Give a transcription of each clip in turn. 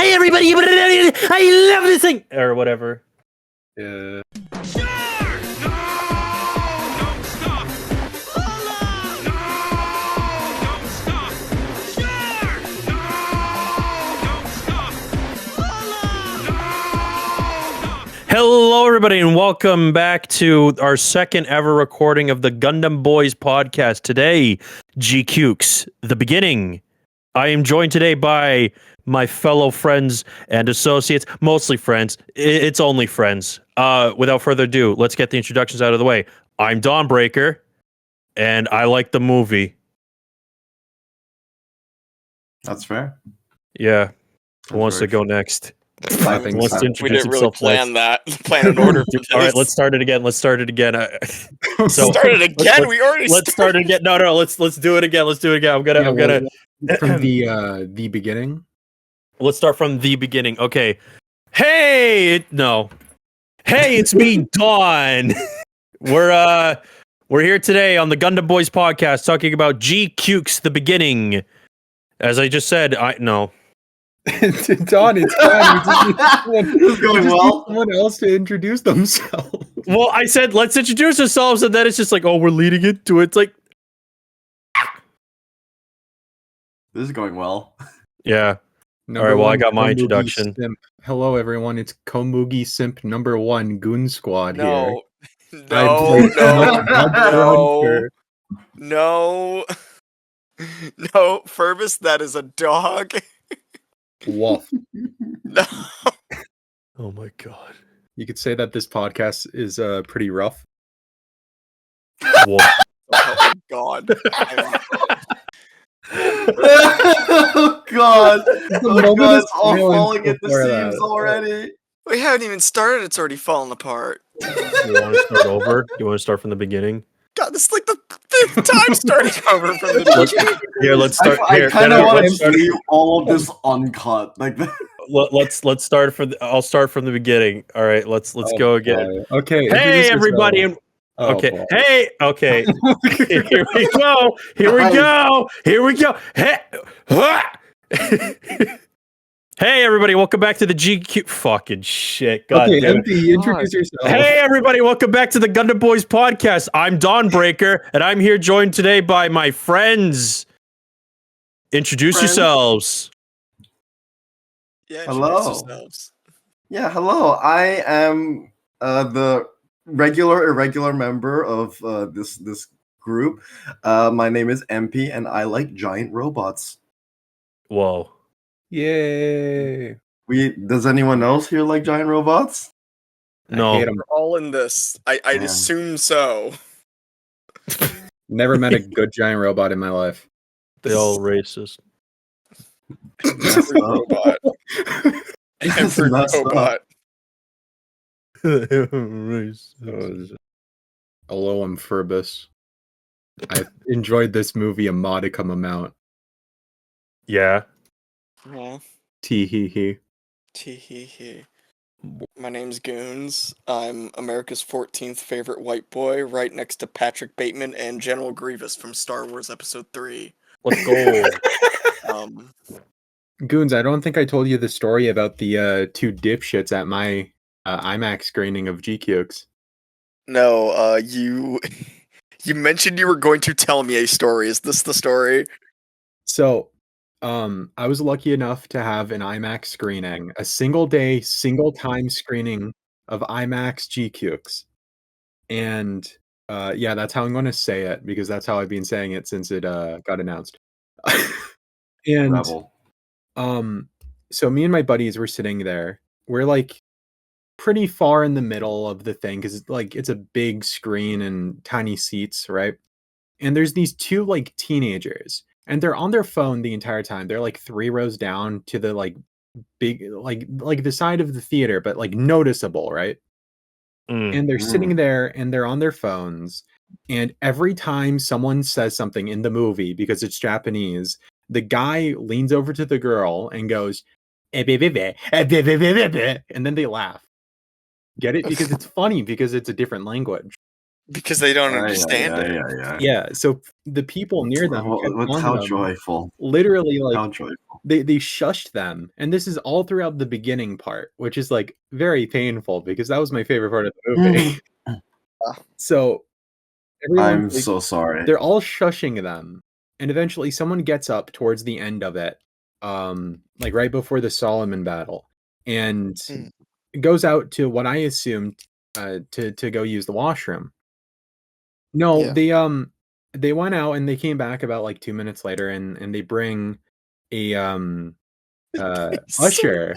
Hey everybody, I love this thing or whatever. Yeah. Hello, everybody, and welcome back to our second ever recording of the Gundam Boys podcast. Today, GQuuuuuuX, the beginning. I am joined today by my fellow friends and associates, mostly friends. It's only friends. Without further ado, let's get the introductions out of the way. I'm Dawnbreaker, and I like the movie. That's fair. Yeah. Who wants to go next? I think Wants so. to introduce We didn't really himself plan next. plan an order for this. All right, let's start it again. Start it again. We already Let's start it again. No, let's do it again. Let's do it again. I'm gonna From the beginning. Let's start from the beginning. Okay. Hey, it's me, Dawn. We're here today on the Gundam Boys podcast talking about GQuuuuuX, the beginning. As I just said, Don, it's fine. It's going well. Someone else to introduce themselves. Well, I said let's introduce ourselves, and then it's just like, oh, we're leading into it. It's like, This is going well. yeah. All right, well, I got my introduction. Simp. Hello, everyone. It's Komugi Simp #1 Goon Squad here. No, Furbus, that is a dog. Wolf. No. Oh my god. You could say that this podcast is pretty rough. Wolf. Oh my god. Oh god! Oh god! It's all silence falling at the before seams that. already. We haven't even started. It's already fallen apart. You want to start over? You want to start from the beginning? God, this is like the fifth time starting over from the beginning. Here, let's start. I kind of want to leave all of this uncut. Like, Let's start from. I'll start from the beginning. All right, let's go again. Okay. Hey everybody! And okay. boy. Hey. Okay. Here we go. Here we go. Hey everybody! Welcome back to the GQ. Fucking shit! God Okay, damn it. MP, introduce yourself. Hey everybody! Welcome back to the Gundam Boys podcast. I'm Dawnbreaker, and I'm here joined today by my friends. Introduce yourselves. Yeah, Hello. introduce yourselves. yeah, hello. I am the irregular member of this group. My name is MP, and I like giant robots. Whoa. Yay. Does anyone else here like giant robots? No. I hate 'em. We're all in this. I'd Man. assume so. Never met a good giant robot in my life. They all racist. Every robot. Every messed up. robot. Racist. Hello, I'm Furbus. I enjoyed this movie a modicum amount. Yeah. Yeah. Tee hee hee. Tee hee hee. My name's Goons. I'm America's 14th favorite white boy, right next to Patrick Bateman and General Grievous from Star Wars Episode 3. Let's go. Goons, I don't think I told you the story about the two dipshits at my IMAX screening of GQuuuuuuX. No, you mentioned you were going to tell me a story. Is this the story? So, I was lucky enough to have an IMAX screening, a single day, single time screening of IMAX GQuuuuuuX. And yeah, that's how I'm going to say it, because that's how I've been saying it since it got announced. And Rebel. so me and my buddies were sitting there. We're like pretty far in the middle of the thing because it's a big screen and tiny seats, right? And there's these two like teenagers, and they're on their phone the entire time. They're like 3 rows down to the like big like the side of the theater, but like noticeable, right? And they're sitting there and they're on their phones. And every time someone says something in the movie, because it's Japanese, the guy leans over to the girl and goes, and then they laugh. Get it? Because it's funny, because it's a different language. Because they don't understand it. Yeah, so the people near them kept on How them, joyful. literally, How like, joyful. they shushed them, and this is all throughout the beginning part, which is, like, very painful because that was my favorite part of the movie. So, everyone's, I'm like, so sorry. they're all shushing them, and eventually someone gets up towards the end of it, like, right before the Solomon battle, and Mm. goes out to what I assumed, to go use the washroom. No, Yeah. they went out and they came back about, like, 2 minutes later, and they bring a, usher,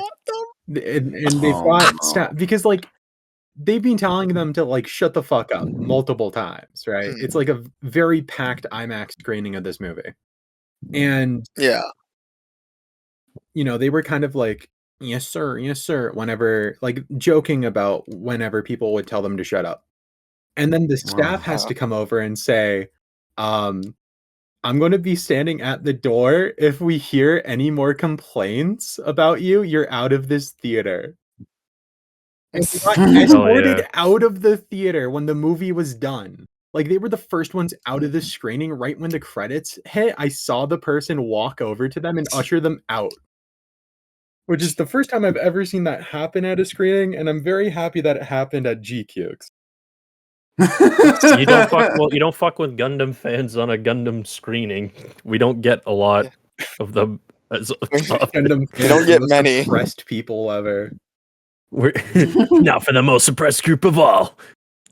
and they've Oh, got no. staff because, like, they've been telling them to, like, shut the fuck up multiple times, right? It's like a very packed IMAX screening of this movie. And, Yeah. you know, they were kind of like, yes, sir, whenever, like, joking about whenever people would tell them to shut up. And then the staff has to come over and say, I'm going to be standing at the door. If we hear any more complaints about you, you're out of this theater. And they got escorted out of the theater when the movie was done. Like, they were the first ones out of the screening right when the credits hit. I saw the person walk over to them and usher them out. Which is the first time I've ever seen that happen at a screening, and I'm very happy that it happened at GQuuuuuuX. You don't fuck with Gundam fans on a Gundam screening. We don't get a lot of them. Gundam We don't get many. Suppressed people ever. We're now for the most suppressed group of all,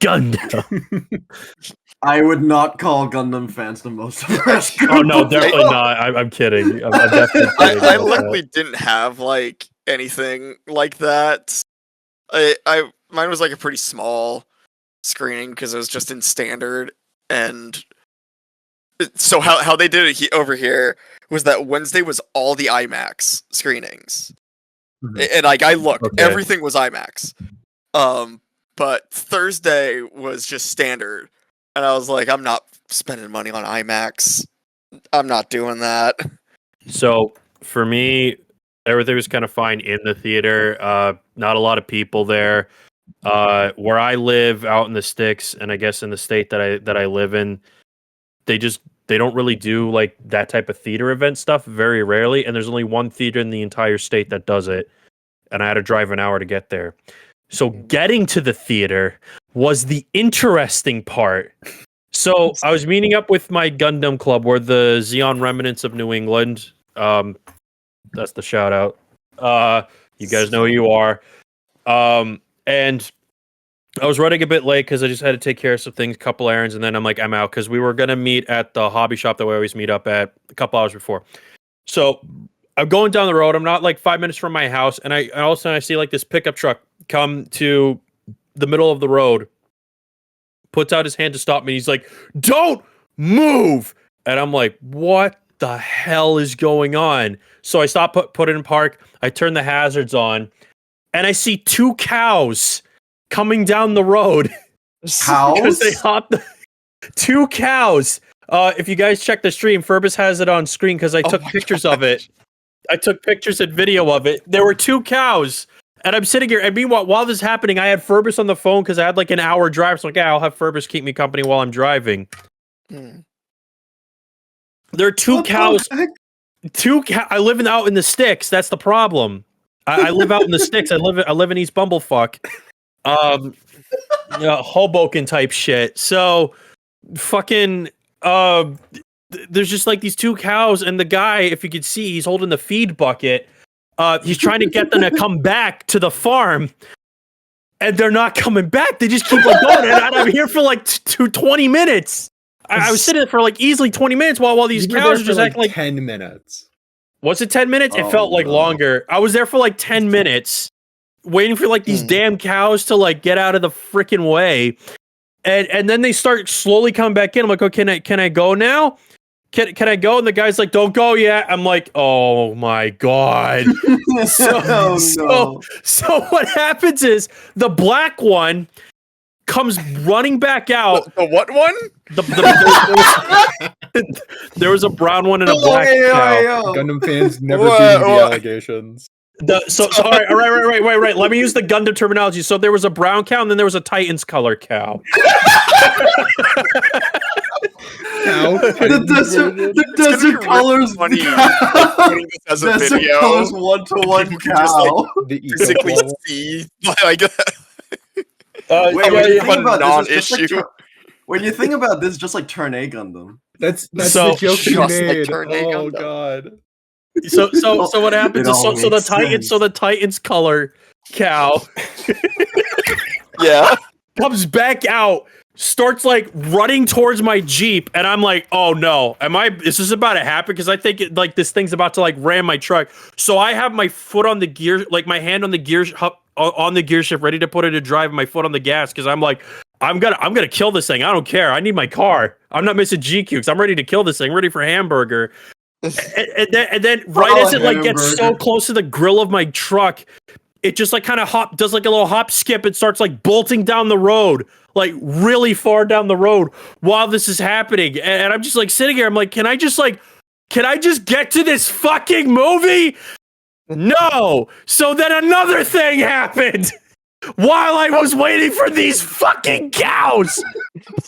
Gundam. I would not call Gundam fans the most suppressed group. Oh no, definitely not. I'm kidding. I'm definitely kidding. I luckily didn't have like anything like that. I mine was like a pretty small screening because it was just in standard, and so how they did it over here was that Wednesday was all the IMAX screenings. And like I looked, everything was IMAX. But Thursday was just standard. And I was like, I'm not spending money on IMAX. I'm not doing that. So for me, everything was kind of fine in the theater. Not a lot of people there. Where I live out in the sticks, and I guess in the state that I live in, they don't really do like that type of theater event stuff very rarely, and there's only one theater in the entire state that does it, and I had to drive an hour to get there. So getting to the theater was the interesting part. So I was meeting up with my Gundam club. We're the Xeon Remnants of New England. That's the shout out. You guys know who you are. And I was running a bit late because I just had to take care of some things, couple errands, and then I'm out because we were going to meet at the hobby shop that we always meet up at a couple hours before. So I'm going down the road. I'm not like 5 minutes from my house, and all of a sudden I see like this pickup truck come to the middle of the road, puts out his hand to stop me. He's like, "Don't move!" And I'm like, "What the hell is going on?" So I stop, put it in park. I turn the hazards on, and I see two cows coming down the road. Cows? They hopped two cows. If you guys check the stream, Furbus has it on screen because I took pictures of it. I took pictures and video of it. There were two cows. And I'm sitting here, and meanwhile, while this is happening, I had Furbus on the phone because I had like an hour drive. So I'm like, yeah, I'll have Furbus keep me company while I'm driving. There are two cows. I live out in the sticks. That's the problem. I live out in the sticks. I live in East Bumblefuck. Hoboken type shit. So fucking there's just like these two cows, and the guy, if you could see, he's holding the feed bucket. He's trying to get them to come back to the farm, and they're not coming back. They just keep like going, and I'm here for like 20 minutes. I was sitting there for like easily 20 minutes while these cows are just acting like 10 minutes. Was it 10 minutes? It felt like longer. I was there for like 10 minutes waiting for like these damn cows to like get out of the freaking way. And then they start slowly coming back in. I'm like, "Oh, can I go now? Can I go?" And the guy's like, "Don't go yet." I'm like, "Oh my God." So what happens is the black one comes running back out. The what one? There was a brown one and a black cow. Gundam fans never beating the allegations. All right. Let me use the Gundam terminology. So there was a brown cow, and then there was a Titans color cow. The desert colors funny putting this as a desert video. colors 1-to-1 People can just, like, cow. The Basically eco see like Wait, when yeah, you yeah, think about this, it's just non-issue. like when you think about this, just like Turn A Gundam. That's So, the joke you just like made. Turn A Oh Gundam. god. So what happens It is all so the makes Titans sense. the Titans color cow Yeah. comes back out, starts like running towards my Jeep, and I'm like, oh no, is this about to happen? Because I think like this thing's about to like ram my truck. So I have my foot on the gear, like my hand on the gear on the gear shift, ready to put it in drive, and my foot on the gas, because I'm like, I'm gonna kill this thing. I don't care. I need my car. I'm not missing GQuuuuuuX. I'm ready to kill this thing. I'm ready for hamburger. And then right as it like gets so hamburger. close to the grill of my truck, it just like kind of does like a little hop skip and starts like bolting down the road, like really far down the road while this is happening. And I'm just like sitting here. I'm like, can I just get to this fucking movie? No. So then another thing happened while I was waiting for these fucking cows.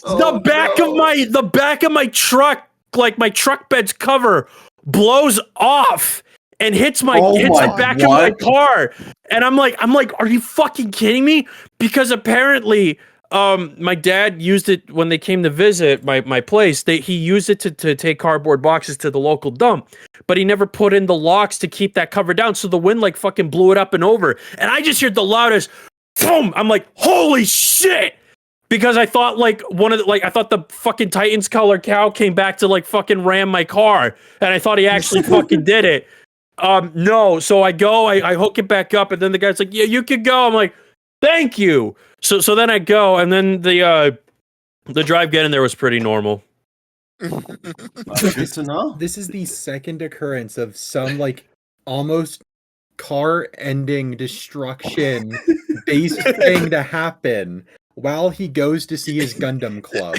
The back of my truck, like my truck bed's cover, blows off and hits the back of my car. And I'm like, are you fucking kidding me? Because apparently, my dad used it when they came to visit my place. He used it to take cardboard boxes to the local dump, but he never put in the locks to keep that cover down. So the wind like fucking blew it up and over. And I just heard the loudest boom. I'm like, holy shit. Because I thought I thought the fucking Titans color cow came back to like fucking ram my car, and I thought he actually fucking did it. No, so I go, I hook it back up, and then the guy's like, "Yeah, you could go." I'm like, "Thank you." So then I go, and then the drive getting there was pretty normal. Good to know. This is the second occurrence of some like almost car-ending destruction based thing to happen while he goes to see his Gundam club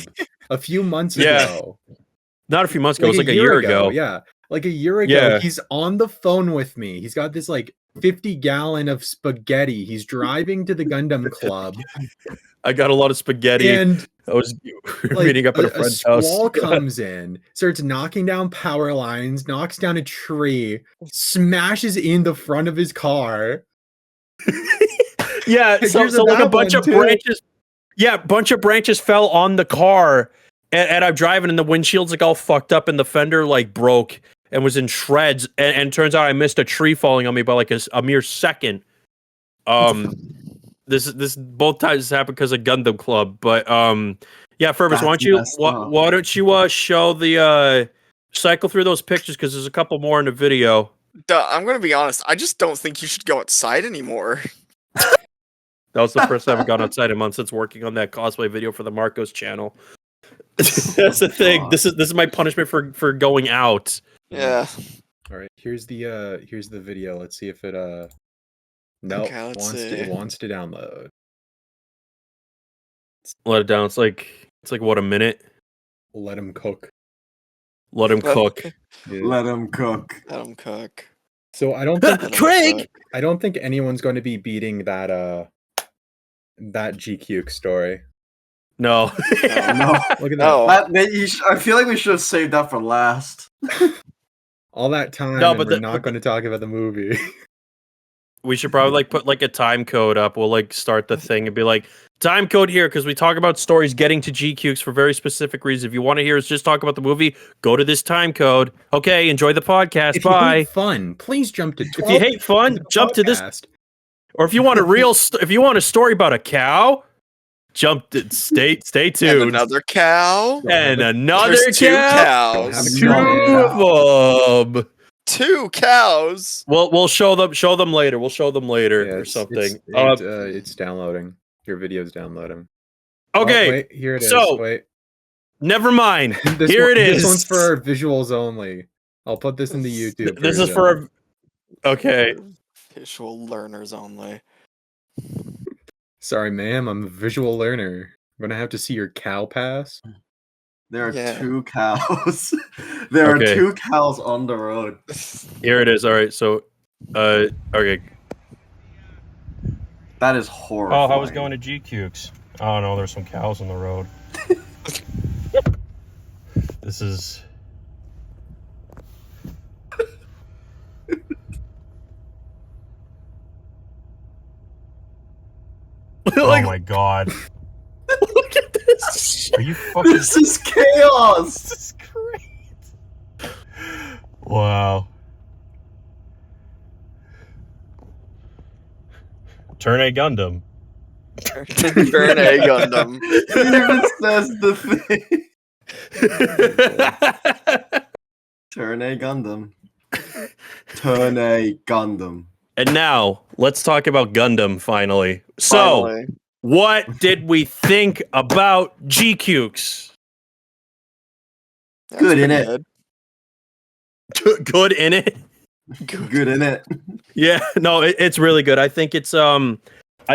a few months ago. Not a few months ago, it was like a year ago. Yeah. Like a year ago, he's on the phone with me. He's got this like 50-gallon of spaghetti. He's driving to the Gundam club. I got a lot of spaghetti. And I was like, meeting up at a friend's house. Squall comes in, starts knocking down power lines, knocks down a tree, smashes in the front of his car. Yeah, so like a bunch of branches. Yeah, a bunch of branches fell on the car, and I'm driving, and the windshield's like all fucked up, and the fender like broke and was in shreds. And turns out I missed a tree falling on me by like a mere second. This both times happened because of Gundam Club, but yeah, Furbus, why don't you show the cycle through those pictures, because there's a couple more in the video. I'm gonna be honest. I just don't think you should go outside anymore. That was the first time I've gone outside in months since working on that cosplay video for the Marcos channel. That's the thing. God. This is my punishment for going out. Yeah. All right, here's the video. Let's see if it no, Okay, it wants to download. Let it down. It's like what, a minute? Let him cook. Let him cook. Let him cook. Let him cook. So I don't think Craig. I don't think anyone's going to be beating that GQuuuuuuX story. No. No. Look at No. I feel like we should have saved that for last. all that time. No, and but we're not going to talk about the movie. We should probably like put like a time code up. We'll like start the thing and be like, time code here, because we talk about stories getting to GQuuuuuuX for very specific reasons. If you want to hear us just talk about the movie, go to this time code. Okay, enjoy the podcast. If Bye. you hate fun, please jump to 12. If you hate fun, jump to this. Podcast. Or if you want if you want a story about a cow, stay And tuned. another cow. And another There's two cow. cows. Two Two of them. 2 cows. We'll show them later. We'll show them later Yeah, or it's- something. It's downloading. Your video's downloading. Okay, Oh, wait, here it is. so- Wait. never mind. This Here it is. This one's for visuals only. I'll put this in the YouTube. This is version. for okay. Visual learners only. Sorry, ma'am. I'm a visual learner. I'm gonna have to see your cow pass. There are Yeah. 2 cows. There Okay. are 2 cows on the road. Here it is. All right. So, okay. That is horrible. Oh, how was going to GQuuuuuuX? Oh no, there's some cows on the road. This is. Oh my god. Look at this. Are you fucking. This is chaos. This is great. Wow. Turn A Gundam. Turn A Gundam. It even says the thing. Turn A Gundam. Turn A Gundam. And now, let's talk about Gundam finally. So, Finally. what did we think about GQuuuuuuX? That's Good in pretty it. Good in it? Good in it. Yeah, no, it's really good. I think it's I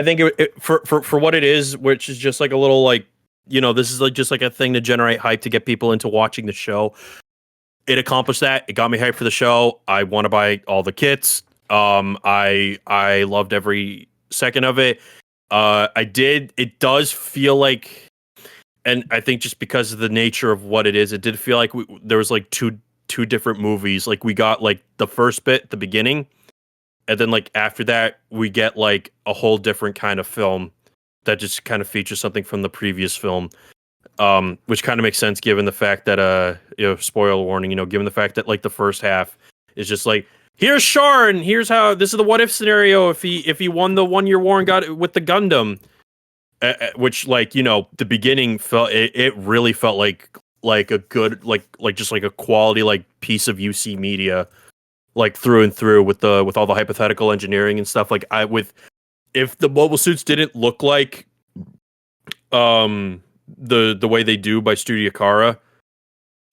think for what it is, which is just like a little like, you know, this is like just like a thing to generate hype to get people into watching the show. It accomplished that. It got me hyped for the show. I want to buy all the kits. I loved every second of it. I did. It does feel like, and I think just because of the nature of what it is, it did feel like there was like two different movies. Like we got like the first bit, the beginning, and then like after that, we get like a whole different kind of film that just kind of features something from the previous film. Which kind of makes sense given the fact that you know, spoiler warning, you know, given the fact that like the first half is just like, here's Char and here's how this is the what if scenario if he won the 1 year war and got it with the Gundam, which like, you know, the beginning felt it really felt like a good like just like a quality like piece of UC media, like through and through with all the hypothetical engineering and stuff. Like if the mobile suits didn't look like the way they do by Studio Kara,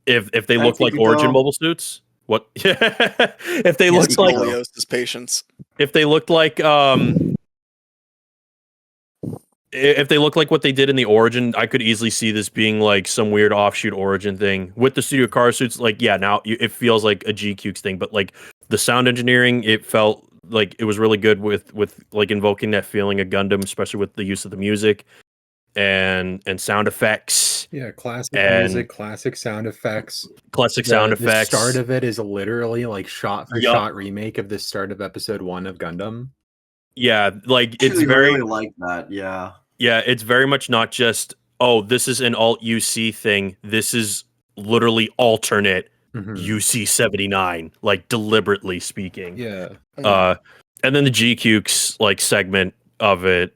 if they look like Origin mobile suits, what if they looked like Scoliosis patients. if they looked like if they look like what they did in the Origin, I could easily see this being like some weird offshoot Origin thing with the Studio Kara suits. Like, yeah, now it feels like a GQuuuuuuX thing, but like the sound engineering, it felt like it was really good with like invoking that feeling of Gundam, especially with the use of the music and sound effects. Yeah, classic And music, classic sound effects. Classic sound effects. The start of it is literally like shot for shot remake of the start of episode 1 of Gundam. Yeah, like it's Actually, very really like that. Yeah. Yeah, it's very much not just, oh, this is an alt UC thing. This is literally alternate UC 79, like deliberately speaking. Yeah. And then the GQuuuuuuX like segment of it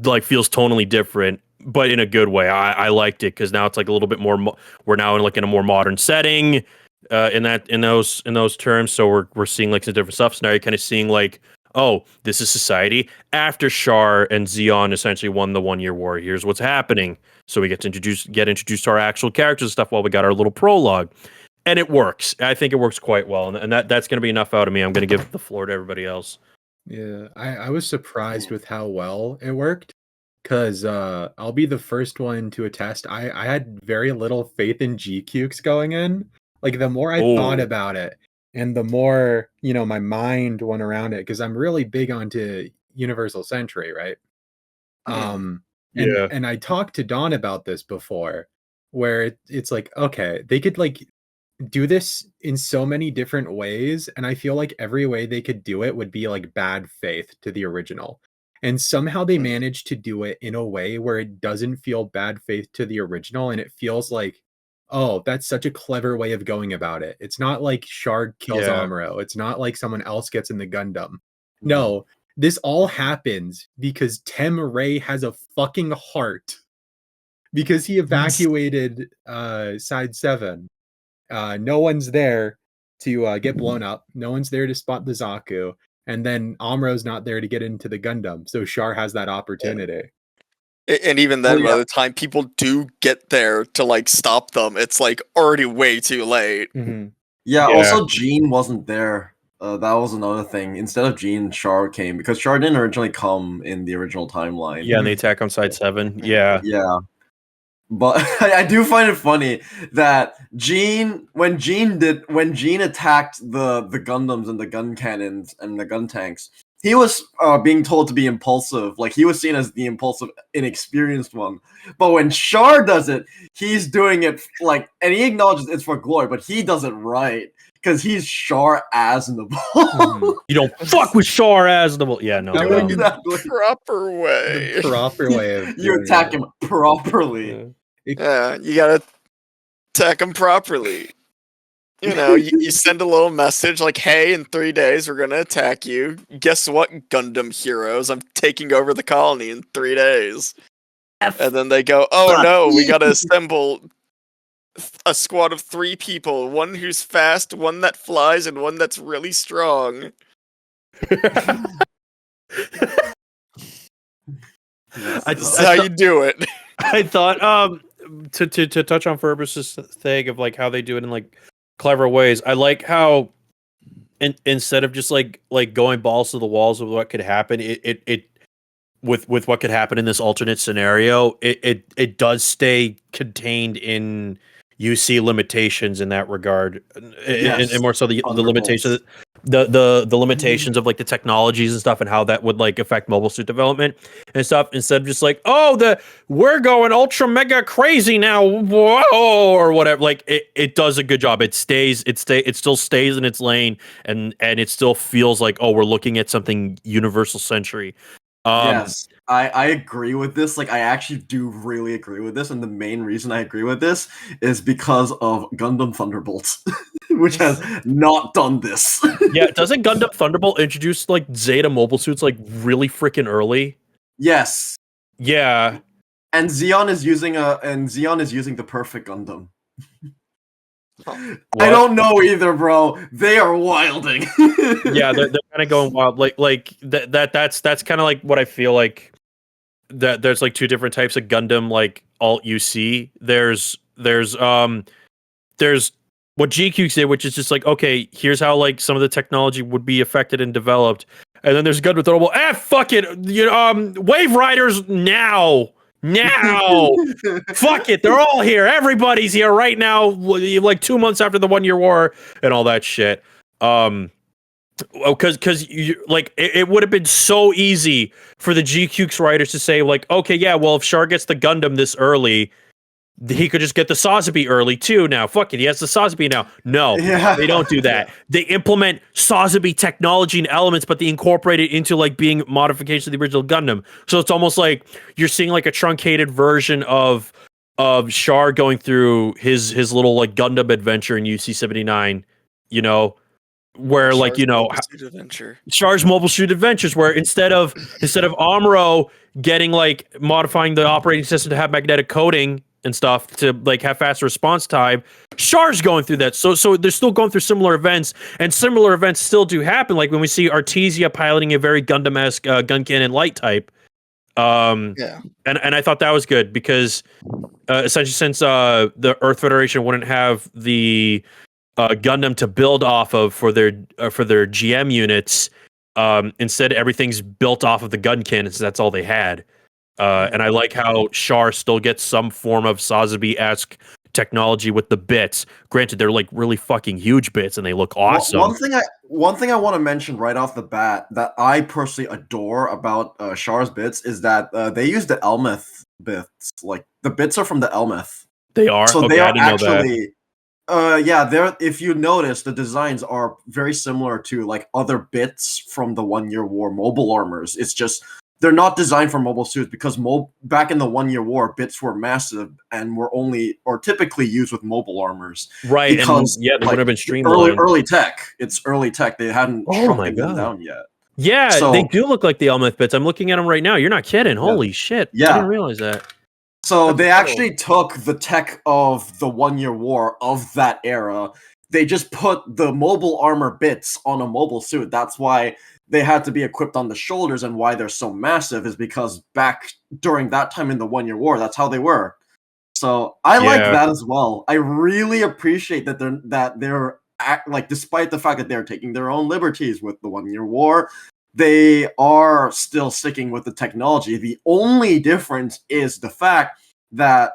like feels tonally different, but in a good way. I liked it because now it's like a little bit more. We're now in like in a more modern setting, in those terms. So we're seeing like some different stuff. So now you're kind of seeing like, oh, this is society after Char and Zeon essentially won the 1 year war. Here's what's happening. So we get to get introduced to our actual characters and stuff while we got our little prologue. And it works. I think it works quite well. And that's going to be enough out of me. I'm going to give the floor to everybody else. Yeah, I was surprised with how well it worked. Because I'll be the first one to attest. I had very little faith in GQuuuuuuX going in. Like, the more I thought about it, and the more, you know, my mind went around it, because I'm really big onto Universal Century, right? And I talked to Don about this before, where it's like, okay, they could like do this in so many different ways, and I feel like every way they could do it would be like bad faith to the original. And somehow they managed to do it in a way where it doesn't feel bad faith to the original, and it feels like, oh, that's such a clever way of going about it. It's not like Shard kills Amuro. It's not like someone else gets in the Gundam. No, this all happens because Tem Ray has a fucking heart. Because he evacuated Side 7. No one's there to get blown up. No one's there to spot the Zaku. And then Amuro's not there to get into the Gundam. So Char has that opportunity. And even then, by the time people do get there to like stop them, it's like already way too late. Yeah, also Jean wasn't there. That was another thing. Instead of Jean, Char came because Char didn't originally come in the original timeline. Yeah, and the attack on Side 7. Yeah. Yeah. But I do find it funny that when Jean attacked the Gundams and the gun cannons and the gun tanks, he was being told to be impulsive. Like, he was seen as the impulsive, inexperienced one. But when Char does it, he's doing it like, and he acknowledges it's for glory, but he does it right because he's Char Aznable. You don't fuck with Char Aznable. Yeah, no. That would be Exactly. Proper way. the proper way of You doing attack it. him properly. Yeah. Yeah, you gotta attack him properly. You know, you send a little message like, hey, in 3 days we're gonna attack you. Guess what, Gundam heroes? I'm taking over the colony in 3 days. And then they go, oh no, we gotta assemble a squad of 3 people. One who's fast, one that flies, and one that's really strong. That's how you do it. I thought to touch on Furbus's thing of like how they do it in like clever ways. I like how instead of just like going balls to the walls of what could happen, it with what could happen in this alternate scenario, it does stay contained in UC limitations in that regard, and more so the limitations, the limitations of like the technologies and stuff, and how that would like affect mobile suit development and stuff. Instead of just like, oh, we're going ultra mega crazy now, whoa, or whatever. Like it does a good job. It still stays in its lane, and it still feels like, oh, we're looking at something universal century. Yes, I agree with this. Like, I actually do really agree with this, and the main reason I agree with this is because of Gundam Thunderbolts, which has not done this. Yeah, doesn't Gundam Thunderbolt introduce like Zeta mobile suits like really freaking early? Yes, Yeah. and Xeon is using the perfect Gundam. I don't know either, bro. They are wilding. Yeah, they're kind of going wild. Like that's kind of like what I feel like. That there's like 2 different types of Gundam like alt UC. There's what GQuuuuuuX did, which is just like, okay, here's how like some of the technology would be affected and developed, and then there's Gundam Thunderbolt. Fuck it, Wave Riders now. Fuck it, they're all here. Everybody's here right now, like 2 months after the 1 year war and all that shit. Because like it would have been so easy for the GQuuuuuuX writers to say like, okay, yeah, well, if Char gets the Gundam this early, he could just get the Sotheby early too. Now, fuck it, he has the Sotheby now. No, they don't do that. They implement Sotheby technology and elements, but they incorporate it into like being modifications of the original Gundam. So it's almost like you're seeing like a truncated version of Char going through his little like Gundam adventure in UC-79. You know, where Char's like Char's Mobile Suit Adventures, where instead of Amuro getting like modifying the operating system to have magnetic coating and stuff to like have faster response time, Char's going through that. So they're still going through similar events, and similar events still do happen. Like when we see Artesia piloting a very Gundam-esque gun cannon light type. And I thought that was good because essentially since the Earth Federation wouldn't have the Gundam to build off of for their GM units, instead everything's built off of the gun cannons. That's all they had. And I like how Char still gets some form of Sotheby-esque technology with the bits. Granted, they're like really fucking huge bits and they look awesome. One thing I want to mention right off the bat that I personally adore about Char's bits is that they use the Elmeth bits. Like, the bits are from the Elmeth. They are? So okay, they are I didn't actually know that. yeah, they're, if you notice, the designs are very similar to like other bits from the 1 year war mobile armors. It's just they're not designed for mobile suits because back in the 1 year war, bits were massive and were typically used with mobile armors. Right, because and yeah, they would have been streamlined. Early tech. It's early tech. They hadn't shrunken them down yet. Yeah, So- they do look like the Elmeth bits. I'm looking at them right now. You're not kidding. Holy shit. Yeah. I didn't realize that. So That's they cool. actually took the tech of the 1 year war of that era. They just put the mobile armor bits on a mobile suit. That's why they had to be equipped on the shoulders, and why they're so massive is because back during that time in the 1 year war, that's how they were. So I like that as well. I really appreciate that they're like, despite the fact that they're taking their own liberties with the 1 year war, they are still sticking with the technology. The only difference is the fact that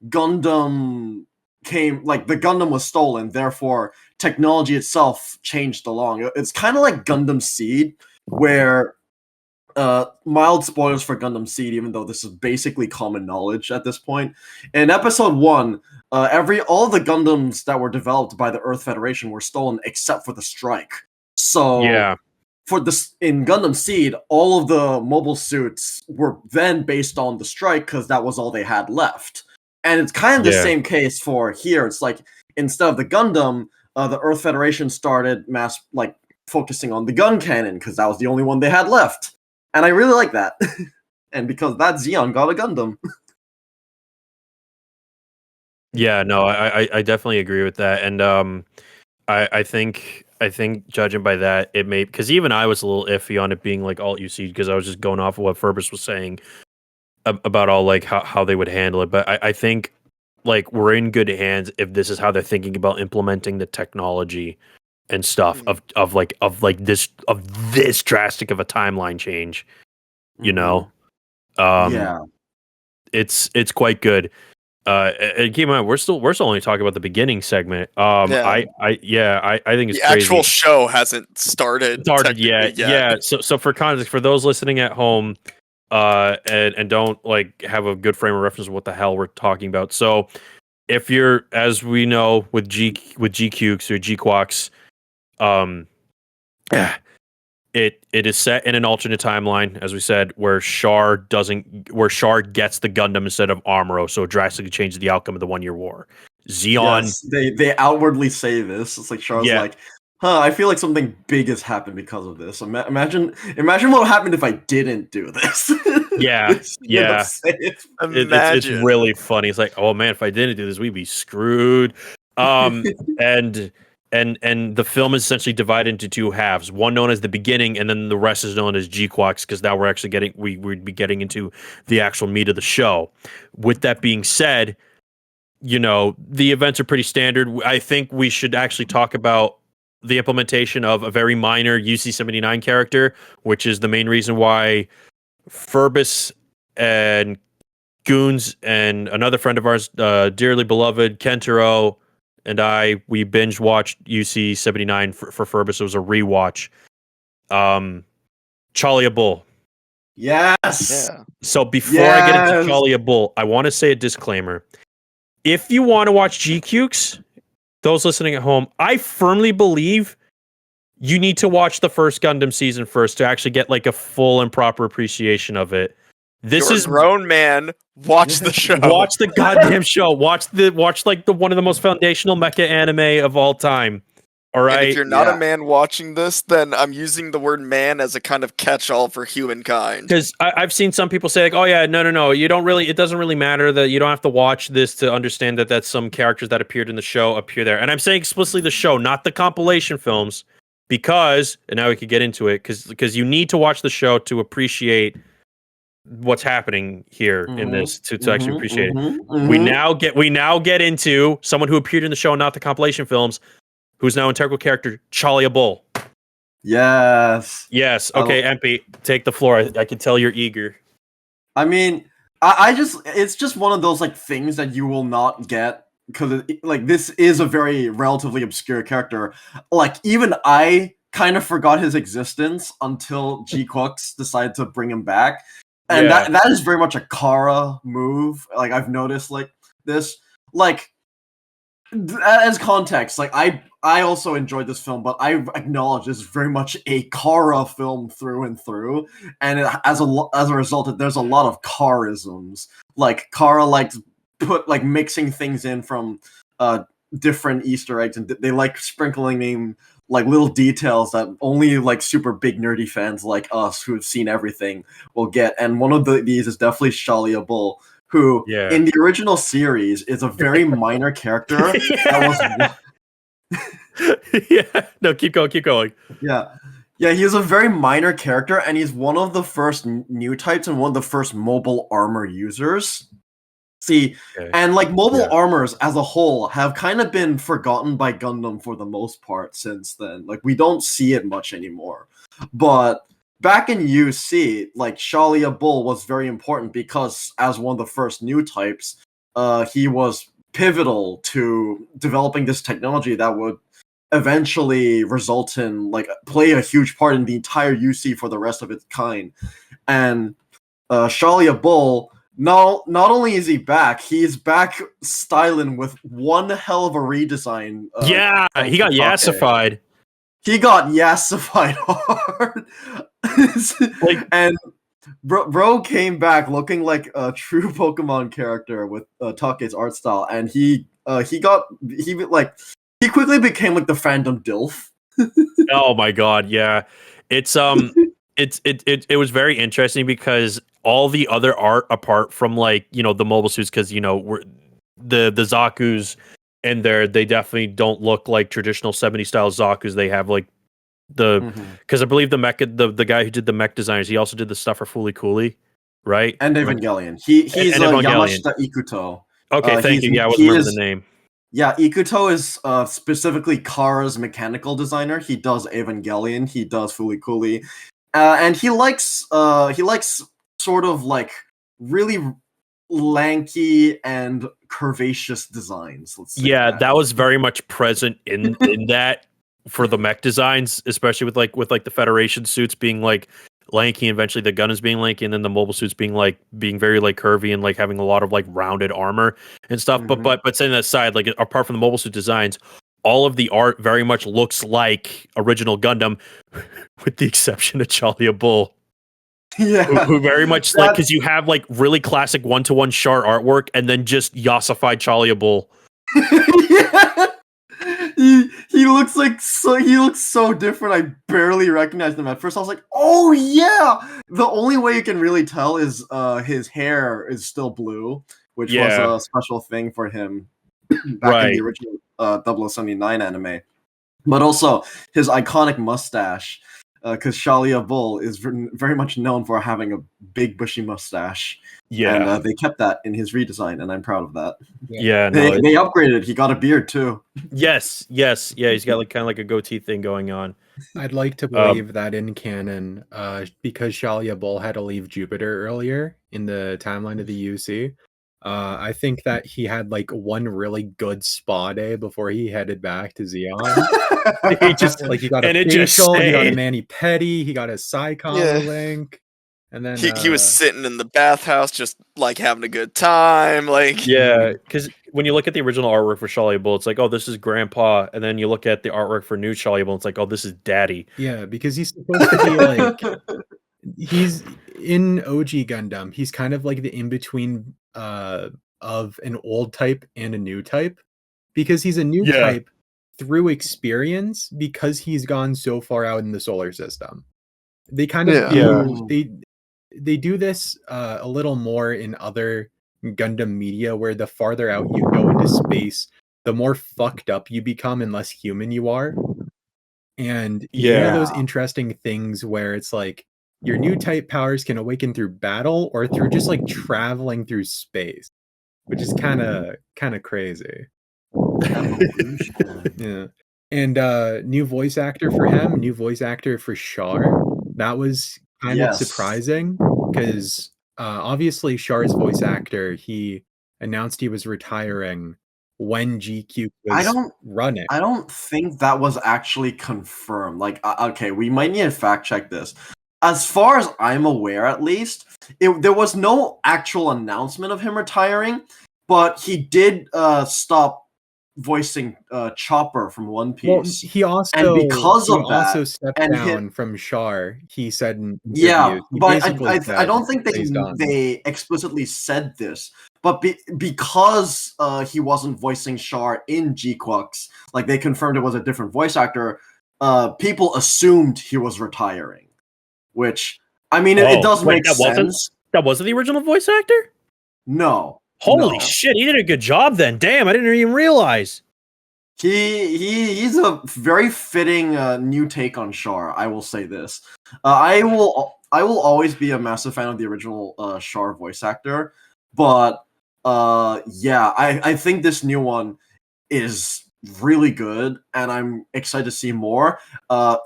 Gundam the Gundam was stolen, therefore technology itself changed along. It's kind of like Gundam Seed, where mild spoilers for Gundam Seed, even though this is basically common knowledge at this point. In episode 1, all the Gundams that were developed by the Earth Federation were stolen except for the Strike. So Yeah. for this in Gundam Seed, all of the mobile suits were then based on the Strike because that was all they had left. And it's kind of the same case for here. It's like instead of the Gundam, the Earth Federation started focusing on the gun cannon because that was the only one they had left. And I really like that. And because that Xeon got a Gundam. Yeah, no, I definitely agree with that. And I think judging by that, it may, because even I was a little iffy on it being like alt UC because I was just going off of what Furbus was saying about all like how they would handle it. But I think like we're in good hands if this is how they're thinking about implementing the technology and stuff of this drastic of a timeline change. You know, it's quite good. And keep in mind, we're still only talking about the beginning segment. I think it's the crazy. actual show hasn't started yet. Yeah. So for context, for those listening at home, and don't like have a good frame of reference of what the hell we're talking about. So if you're, as we know, with GQuuuuuX or GQuuuuuX, it is set in an alternate timeline, as we said, where Char gets the Gundam instead of Amuro, so it drastically changes the outcome of the 1 Year War. Xeon, yes, they outwardly say this. It's like Char's like, I feel like something big has happened because of this. Imagine what would happen if I didn't do this. It's really funny. It's like, oh man, if I didn't do this, we'd be screwed. And the film is essentially divided into two halves. One known as the beginning, and then the rest is known as GQuuuuuX, because now we're actually we'd be getting into the actual meat of the show. With that being said, you know, the events are pretty standard. I think we should actually talk about the implementation of a very minor UC-79 character, which is the main reason why Furbus and Goons and another friend of ours, dearly beloved Kentaro, and we binge watched UC-79 for Furbus. It was a rewatch. Chalia Bull. Yes. Yeah. So before I get into Chalia Bull, I want to say a disclaimer. If you want to watch GQuuuuuX, those listening at home, I firmly believe you need to watch the first Gundam season first to actually get like a full and proper appreciation of it. This is a grown man. Watch the show. Watch the goddamn show. Watch like the one of the most foundational mecha anime of all time. All right. And if you're not a man watching this, then I'm using the word man as a kind of catch-all for humankind. Because I've seen some people say like, oh yeah, no, you don't really. It doesn't really matter that you don't have to watch this to understand that that's some characters that appeared in the show appear there. And I'm saying explicitly the show, not the compilation films, because and now we could get into it because you need to watch the show to appreciate what's happening here in this to actually appreciate it. We now get into someone who appeared in the show, not the compilation films, who's now an integral character, Chalia Bull. Yes. Okay, MP, take the floor. I can tell you're eager. I mean, it's just one of those like things that you will not get because like this is a very relatively obscure character. Like even I kind of forgot his existence until GQuuuuuX decided to bring him back. And that is very much a Kara move. Like I've noticed like this. Like as context, like I also enjoyed this film, but I acknowledge this is very much a Kara film through and through. And as a result, there's a lot of Karisms. Like Kara likes mixing things in from different Easter eggs, and they like sprinkling in like little details that only like super big nerdy fans like us who have seen everything will get. And one of these is definitely Chalia Bull, who in the original series is a very minor character. That was No, keep going. Yeah, he's a very minor character, and he's one of the first new types and one of the first mobile armor users. And like mobile armors as a whole have kind of been forgotten by Gundam for the most part since then. Like we don't see it much anymore. But back in UC, like Chalia Bull was very important because as one of the first new types, he was pivotal to developing this technology that would eventually result in like play a huge part in the entire UC for the rest of its kind. And Shalia Bull, not only is he back, he's back styling with one hell of a redesign. Yeah, thanks he got to Take. yassified. He got yassified hard. Like- and bro came back looking like a true Pokemon character with Take's art style, and he quickly became like the fandom DILF. Oh my god, yeah. It's it was very interesting because all the other art apart from like, you know, the mobile suits, because you know, we're the Zaku's and they definitely don't look like traditional 70s style Zaku's. They have like because I believe the guy who did the mech designers, he also did the stuff for Fooly Cooly, right? And Evangelion. He's and Evangelion. Yamashita Ikuto. Okay, thank you. Yeah, I wasn't remember the name. Yeah, Ikuto is specifically Kara's mechanical designer. He does Evangelion, he does Fooly Cooly, and he likes sort of like really lanky and curvaceous designs. Let's say Yeah, that was very much present in that for the mech designs, especially with the Federation suits being like lanky, and eventually the Gundams being lanky, and then the mobile suits being very like curvy and like having a lot of like rounded armor and stuff. Mhm. But setting that aside, like apart from the mobile suit designs, all of the art very much looks like original Gundam, with the exception of Chalia Bull. Yeah, who very much like, because you have like really classic 1-to-1 Char artwork and then just yassified Chalia Bull. Yeah. He looks so different. I barely recognized him at first. I was like, "Oh yeah!" The only way you can really tell is his hair is still blue, which was a special thing for him back in the original 0079 anime. But also his iconic mustache, because Shalia Bull is very much known for having a big bushy mustache. Yeah, and they kept that in his redesign, and I'm proud of that. Yeah, they upgraded. He got a beard too. Yes, yeah, he's got like kind of like a goatee thing going on. I'd like to believe that in canon, because Shalia Bull had to leave Jupiter earlier in the timeline of the UC. I think that he had like one really good spa day before he headed back to Zeon. He just he got a facial, he got a mani-pedi, he got a Psycom link. And then he was sitting in the bathhouse just like having a good time. Like, yeah, because when you look at the original artwork for Shalia Bull, it's like, oh, this is Grandpa, and then you look at the artwork for new Shalia Bull, it's like, oh, this is Daddy. Yeah, because he's supposed to be like he's in OG Gundam. He's kind of like the in between of an old type and a new type, because he's a new type through experience, because he's gone so far out in the solar system. They kind of they do this a little more in other Gundam media, where the farther out you go into space, the more fucked up you become and less human you are. And one of those interesting things where it's like your new type powers can awaken through battle or through just like traveling through space, which is kind of crazy. Yeah. And new voice actor for him, new voice actor for Char. That was kind of surprising, because obviously Char's voice actor, he announced he was retiring when GQ was running. I don't think that was actually confirmed. Like, okay, we might need to fact check this. As far as I'm aware, at least, there was no actual announcement of him retiring, but he did stop voicing Chopper from One Piece. Well, he also stepped down from Char. He said in interviews. But I don't think they explicitly said this. But because he wasn't voicing Char in GQuuuuuX, like they confirmed it was a different voice actor, people assumed he was retiring. Which, I mean, it does make sense. That wasn't the original voice actor? No. Holy shit, he did a good job then. Damn, I didn't even realize. He's a very fitting new take on Char. I will say this. I will always be a massive fan of the original Char voice actor, but I think this new one is really good, and I'm excited to see more.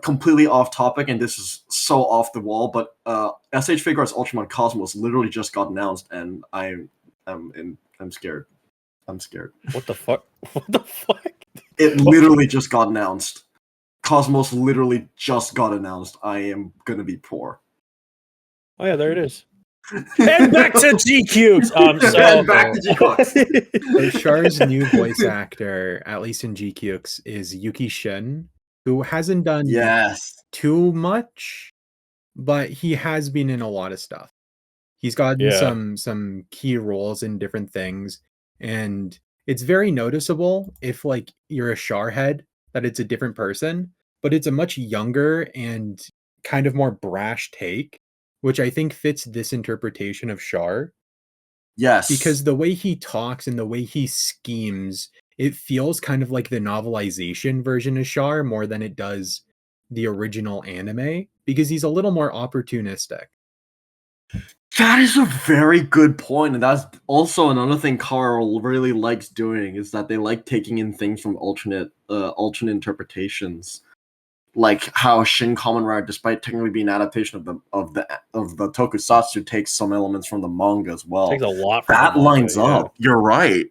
Completely off topic, and this is so off the wall, but SH Figuarts Ultraman Cosmos literally just got announced, and I'm scared. I'm scared. What the fuck? What the fuck? It literally just got announced. Cosmos literally just got announced. I am gonna be poor. Oh yeah, there it is. And back to GQuuuuuX. And back to GQuuuuuX. So Char's new voice actor, at least in GQuuuuuX, is Yuki Shin, who hasn't done Yes. too much, but he has been in a lot of stuff. He's gotten Yeah. some key roles in different things, and it's very noticeable if like you're a Char head that it's a different person, but it's a much younger and kind of more brash take, which I think fits this interpretation of Char Yes. because the way he talks and the way he schemes, it feels kind of like the novelization version of Char more than it does the original anime because he's a little more opportunistic. That is a very good point, and that's also another thing Carl really likes doing is that they like taking in things from alternate interpretations, like how Shin Kamen Rider, despite technically being an adaptation of the Tokusatsu, takes some elements from the manga as well. Takes a lot from That the manga, lines yeah. up. You're right.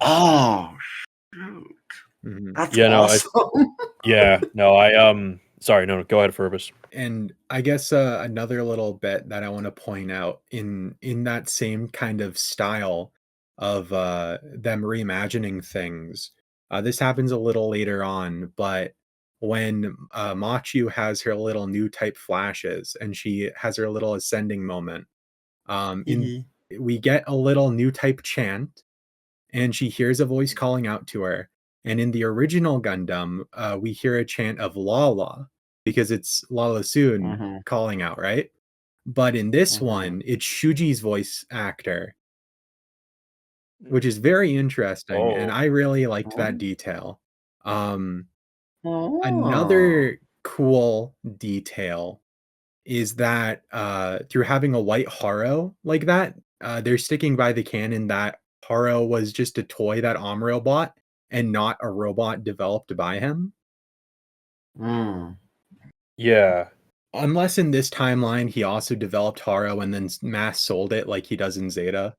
Oh shoot, Mhm. that's Yeah, no, awesome. Yeah, no, sorry, no, go ahead, Furbus. And I guess another little bit that I want to point out in that same kind of style of them reimagining things. This happens a little later on, but when Machu has her little new type flashes and she has her little ascending moment, we get a little new type chant, and she hears a voice calling out to her. And in the original Gundam, we hear a chant of Lala because it's Lala Soon Mhm. calling out, right? But in this Mhm. one, it's Shuji's voice actor, which is very interesting, and Oh. I really liked that Oh. detail. Oh. Another cool detail is that through having a white Haro like that, they're sticking by the canon that Haro was just a toy that Amuro bought and not a robot developed by him. Mm. Yeah. Unless in this timeline he also developed Haro and then mass sold it like he does in Zeta.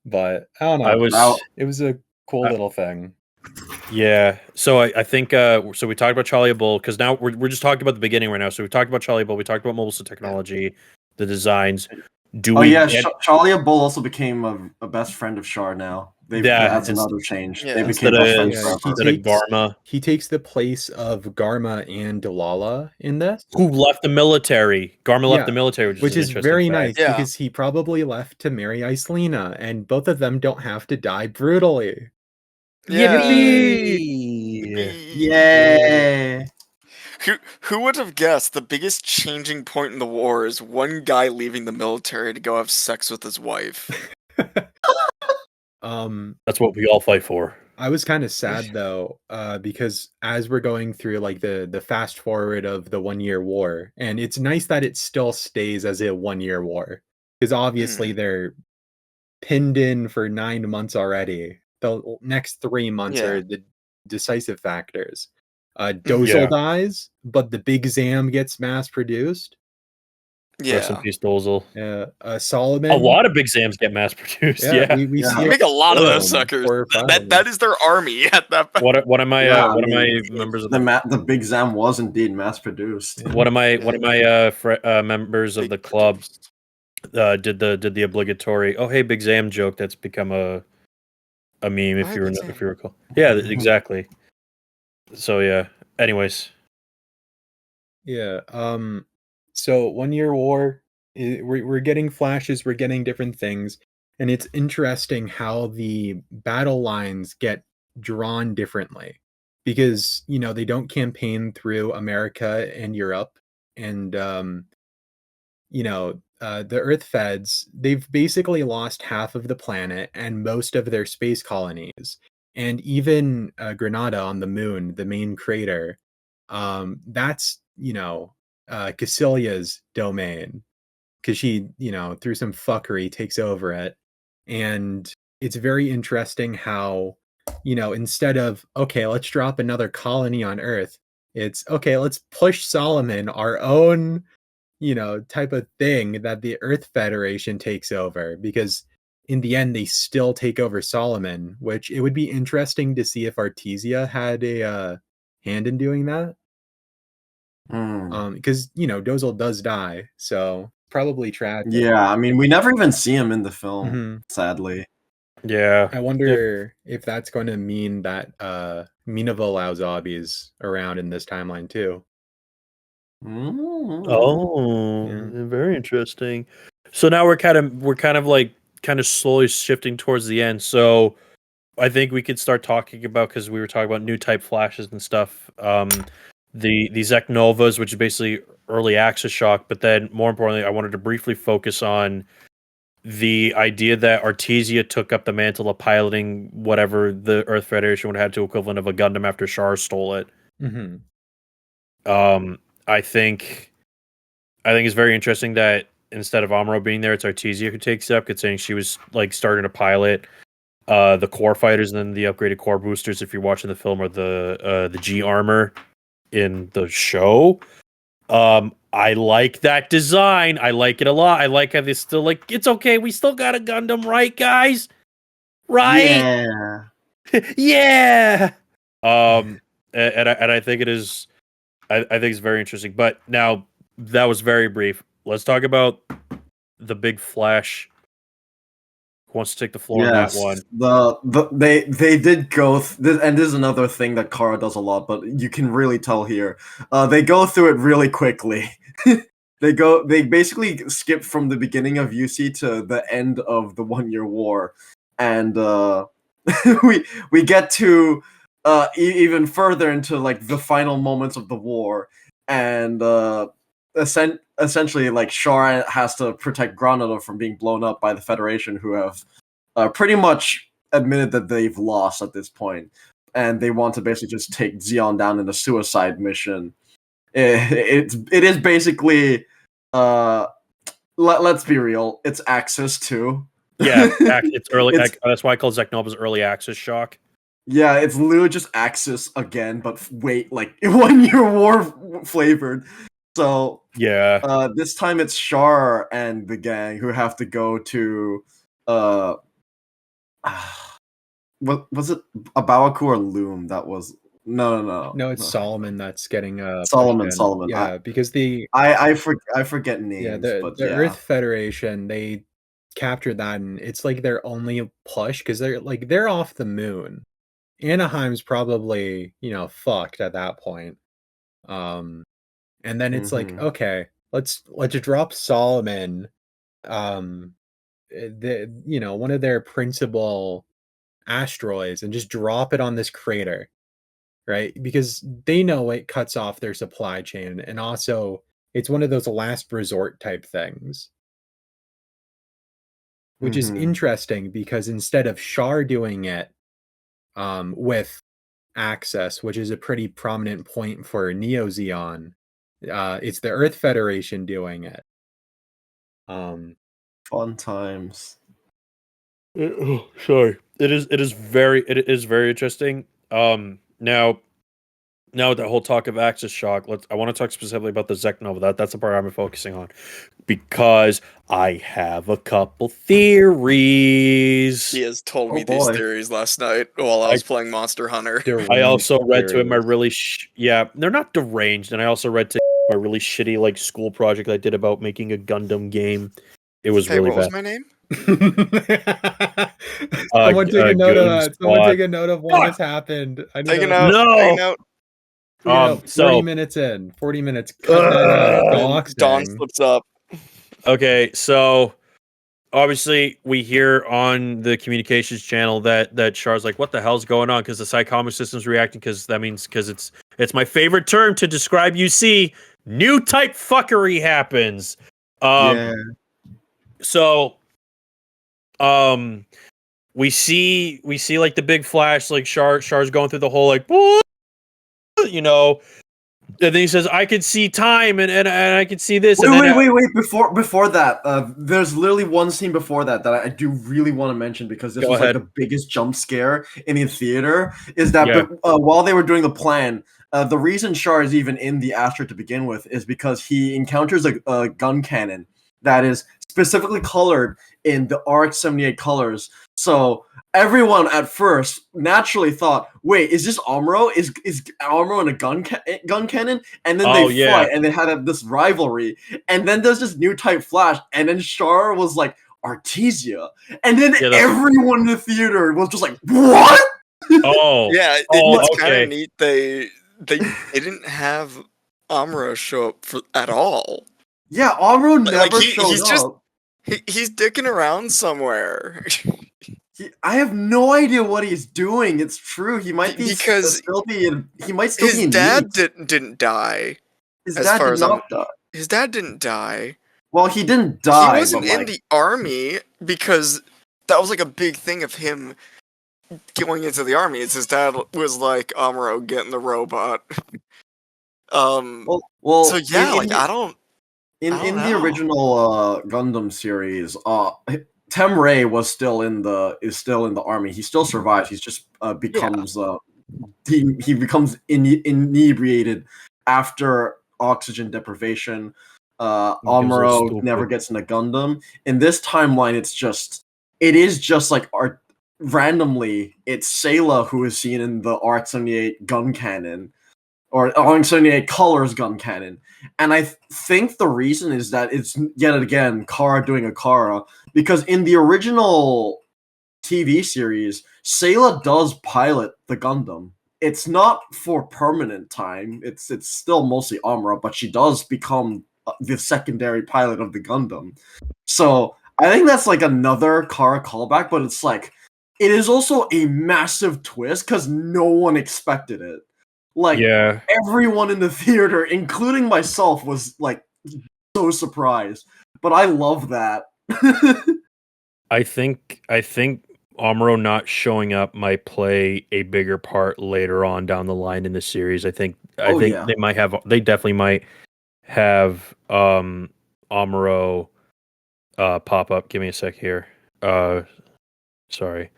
But I don't know. I was It was a cool I- little thing. Yeah. So I think so we talked about Charlie Bull because now we're just talking about the beginning right now. So we talked about Charlie Bull, we talked about mobile suit technology, the designs. Do Oh we yeah, get Charlie and Bull also became a best friend of Char now. That's ins- another change. Yeah. They instead became best of friends Yeah, forever. instead of Garma, he takes the place of Garma and Lala in this? who left the military? Garma left the military, which an is interesting very fact. nice Yeah. because he probably left to marry Islena, and both of them don't have to die brutally. Yeah. Yippee! Yay! Who would have guessed the biggest changing point in the war is one guy leaving the military to go have sex with his wife? That's what we all fight for. I was kind of sad though, because as we're going through like the fast forward of the 1 year war, and it's nice that it still stays as a 1 year war because obviously they're pinned in for 9 months already. The next 3 months Yeah. are the decisive factors. Mhm. Dozel Yeah. dies, but the Big Zam gets mass produced. Rest in Yeah. peace, Dozel. Solomon. A lot of big Zams get mass produced. Yeah. we Yeah. see You make a lot of four those them, suckers. 4 or 5 of them. That is their army at that point. What am I? Yeah, what I am I mean, members of the Big Zam was indeed mass produced. What am I? What am I? Members of the club did the obligatory "Oh hey Big Zam" joke that's become a meme Oh, if hey, you Big if Zam. you recall. Yeah, exactly. So yeah. Anyways, Yeah. So 1 year war, we're getting flashes, we're getting different things, and it's interesting how the battle lines get drawn differently because they don't campaign through America and Europe, and the Earth Feds, they've basically lost half of the planet and most of their space colonies, and even Granada on the moon, the main crater, that's Cassilia's domain because she through some fuckery takes over it, and it's very interesting how instead of okay let's drop another colony on Earth, it's okay let's push Solomon, our own type of thing that the Earth Federation takes over, because in the end they still take over Solomon, which it would be interesting to see if Artesia had a hand in doing that. Because Dozle does die, so probably tragic. Yeah, I mean, we never even see him in the film, Mhm. sadly. Yeah. I wonder if that's going to mean that Mina will allow zombies around in this timeline too. Oh, Yeah. very interesting. So now we're kind of slowly shifting towards the end. So I think we could start talking about, because we were talking about new type flashes and stuff. The Zek Novas, which is basically early access shock, but then more importantly, I wanted to briefly focus on the idea that Artesia took up the mantle of piloting whatever the Earth Federation would have to equivalent of a Gundam after Char stole it. Mm-hmm. I think it's very interesting that instead of Amuro being there, it's Artesia who takes it up, considering she was like starting to pilot the core fighters and then the upgraded core boosters. If you're watching the film, or the G armor in the show. I like that design. I like it a lot. I like how they still like, it's okay, we still got a Gundam, right, guys? Right? Yeah. Yeah. And I think it is. I think it's very interesting. But now that was very brief. Let's talk about the big flash. Who wants to take the floor on that one? They did go and this is another thing that Kara does a lot, but you can really tell here. They go through it really quickly. They basically skip from the beginning of UC to the end of the 1 Year War, and we get to even further into like the final moments of the war, and essentially like Char has to protect Granada from being blown up by the Federation, who have pretty much admitted that they've lost at this point, and they want to basically just take Zeon down in a suicide mission. It is basically let's be real, it's Axis too. Yeah, it's early. It's- That's why I call Zek Nova's early access shock. Yeah, it's literally just Axis again, but wait, like 1 Year War flavored. So Yeah. this time it's Char and the gang who have to go to what was it? Abawaku or Loom? That was No, it's Solomon that's getting Solomon. pushed in. Solomon. Yeah, because I forget names, the but Earth Federation, they captured that, and it's like their only push because they're off the moon. Anaheim's probably fucked at that point. And then it's like, okay, let's drop Solomon, one of their principal asteroids, and just drop it on this crater, right? Because they know it cuts off their supply chain, and also it's one of those last resort type things. Which is interesting because instead of Char doing it with Access, which is a pretty prominent point for Neo Zeon, it's the Earth Federation doing it. Fun times. Sorry. It is very interesting. Now with that whole talk of Axis shock, I want to talk specifically about the Zek Nova. That's the part I'm focusing on, because I have a couple theories. He has told me boy. these theories last night while I was playing Monster Hunter. I also read to him my really they're not deranged, and I also read to my really shitty like school project I did about making a Gundam game. It was really what bad. was my name? Someone take a note of that. Someone Squad. take a note of what has happened. I need Taking to- out. No! Taking out. So 40 minutes in. 40 minutes. Cut that out. Dawn Doxing. slips up. Okay, so obviously we hear on the communications channel that Char's like, what the hell's going on? Because the psychomic system's reacting, because it's my favorite term to describe UC. New type fuckery happens. Yeah. So we see like the big flash, like Char's going through the whole like, and then he says, I could see time and I could see this. Wait. Before that, there's literally one scene before that I do really want to mention, because this was like the biggest jump scare in the theater. Is that while they were doing the plan, the reason Char is even in the asteroid to begin with is because he encounters a gun cannon that is specifically colored in the RX-78 colors, So everyone at first naturally thought, "Wait, is this Amuro? Is Amuro in a gun cannon?" And then they fight, and they had this rivalry. And then there's this new type Flash, and then Char was like Artesia, and then everyone in the theater was just like, "What?" Oh, yeah, it's kind of neat. They didn't have Amuro show up at all. Yeah, Amuro never showed up. He's dicking around somewhere. I have no idea what he's doing. It's true. He might be still be in. He might still be in. His dad didn't die. His dad did not die. His dad didn't die. Well, he didn't die. He wasn't in the army because that was like a big thing of him going into the army. It's his dad was like, Amuro, get in the robot. Well, so yeah, I don't in the original Gundam series, Temray was still in the army. He still survives. He just becomes he becomes inebriated after oxygen deprivation. Amuro never gets in a Gundam. In this timeline, it is just like randomly, it's Sayla who is seen in the R78 gun cannon, or R78 Colors gun cannon. And I think the reason is that it's, yet again, Kara doing a Kara, because in the original TV series, Sayla does pilot the Gundam. It's not for permanent time, it's still mostly Amuro, but she does become the secondary pilot of the Gundam. So I think that's like another Kara callback, but it's like, it is also a massive twist because no one expected it. Like, everyone in the theater, including myself, was like so surprised. But I love that. I think Amuro not showing up might play a bigger part later on down the line in the series. I think they definitely might have Amuro pop up. Give me a sec here. Sorry.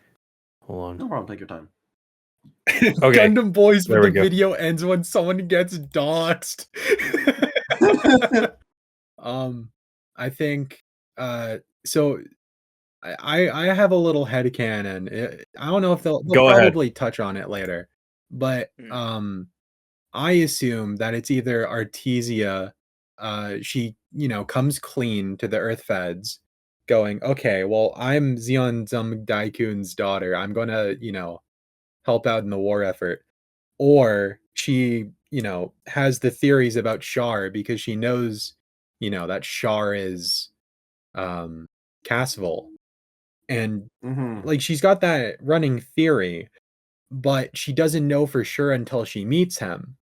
Hold on. No problem, take your time. Okay. Gundam Boys, when the video ends when someone gets doxxed. I think so I have a little headcanon. I don't know if they'll probably touch on it later. But I assume that it's either Artesia, she, comes clean to the Earth Feds, going, okay, well, I'm Zeon Zum Daikun's daughter. I'm gonna, help out in the war effort. Or she, has the theories about Char because she knows, that Char is Casval. And like she's got that running theory, but she doesn't know for sure until she meets him.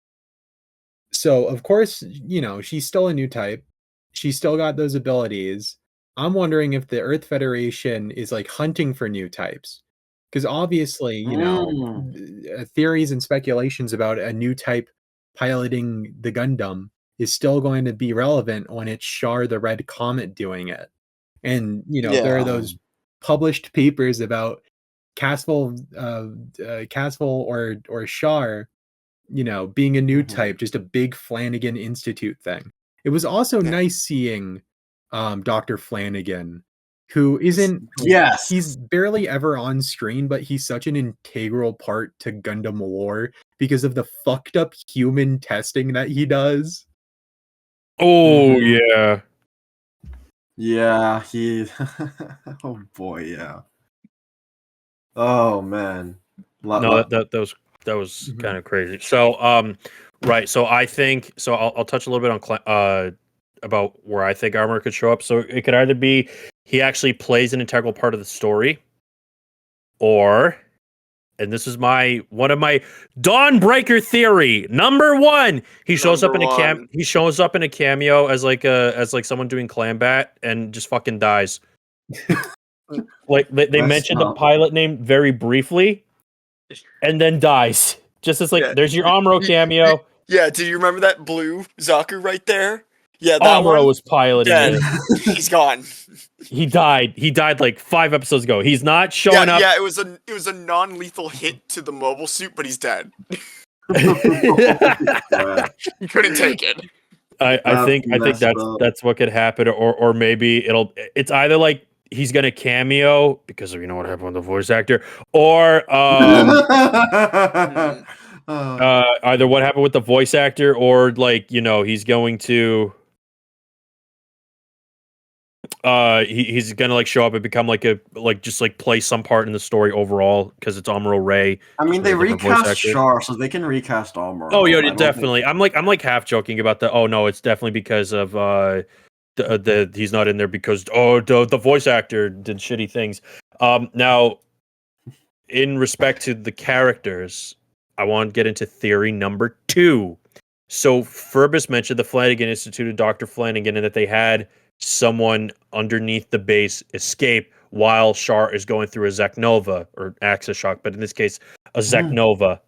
So of course, she's still a new type. She's still got those abilities. I'm wondering if the Earth Federation is like hunting for new types. Because obviously, theories and speculations about a new type piloting the Gundam is still going to be relevant when it's Char the Red Comet doing it. And, there are those published papers about Casval or Char, being a new type, just a big Flanagan Institute thing. It was also nice seeing Dr. Flanagan, who isn't, he's barely ever on screen, but he's such an integral part to Gundam lore because of the fucked up human testing that he does. Oh, yeah. Yeah, he... oh boy, yeah. Oh, man. That was kind of crazy. So, right, so I think... So I'll touch a little bit on about where I think Armor could show up. So it could either be he actually plays an integral part of the story, or, and this is one of my Dawnbreaker theory. Number one, he shows up in a cameo as like someone doing Clambat and just fucking dies. Like they mentioned the pilot name very briefly, and then dies. Just as there's your Amuro cameo. Yeah, do you remember that blue Zaku right there? Yeah, that Amuro was piloting it. He's gone. He died. He died like 5 episodes ago. He's not showing up. Yeah, it was a non-lethal hit to the mobile suit, but he's dead. He couldn't take it. I think that's what could happen, or maybe it's either like he's gonna cameo because of what happened with the voice actor, or either what happened with the voice actor, or he's going to he's gonna show up and become just play some part in the story overall because it's Amuro Ray. I mean, they with a different voice recast actor. Char, so they can recast Amuro. Oh yeah, I don't definitely. think- I'm half joking about the. Oh no, it's definitely because of the he's not in there because the voice actor did shitty things. Now, in respect to the characters, I want to get into theory number 2. So Furbus mentioned the Flanagan Institute of Dr. Flanagan and that they had someone underneath the base escape while Char is going through a Zeknova or Axis shock, but in this case, a Zeknova.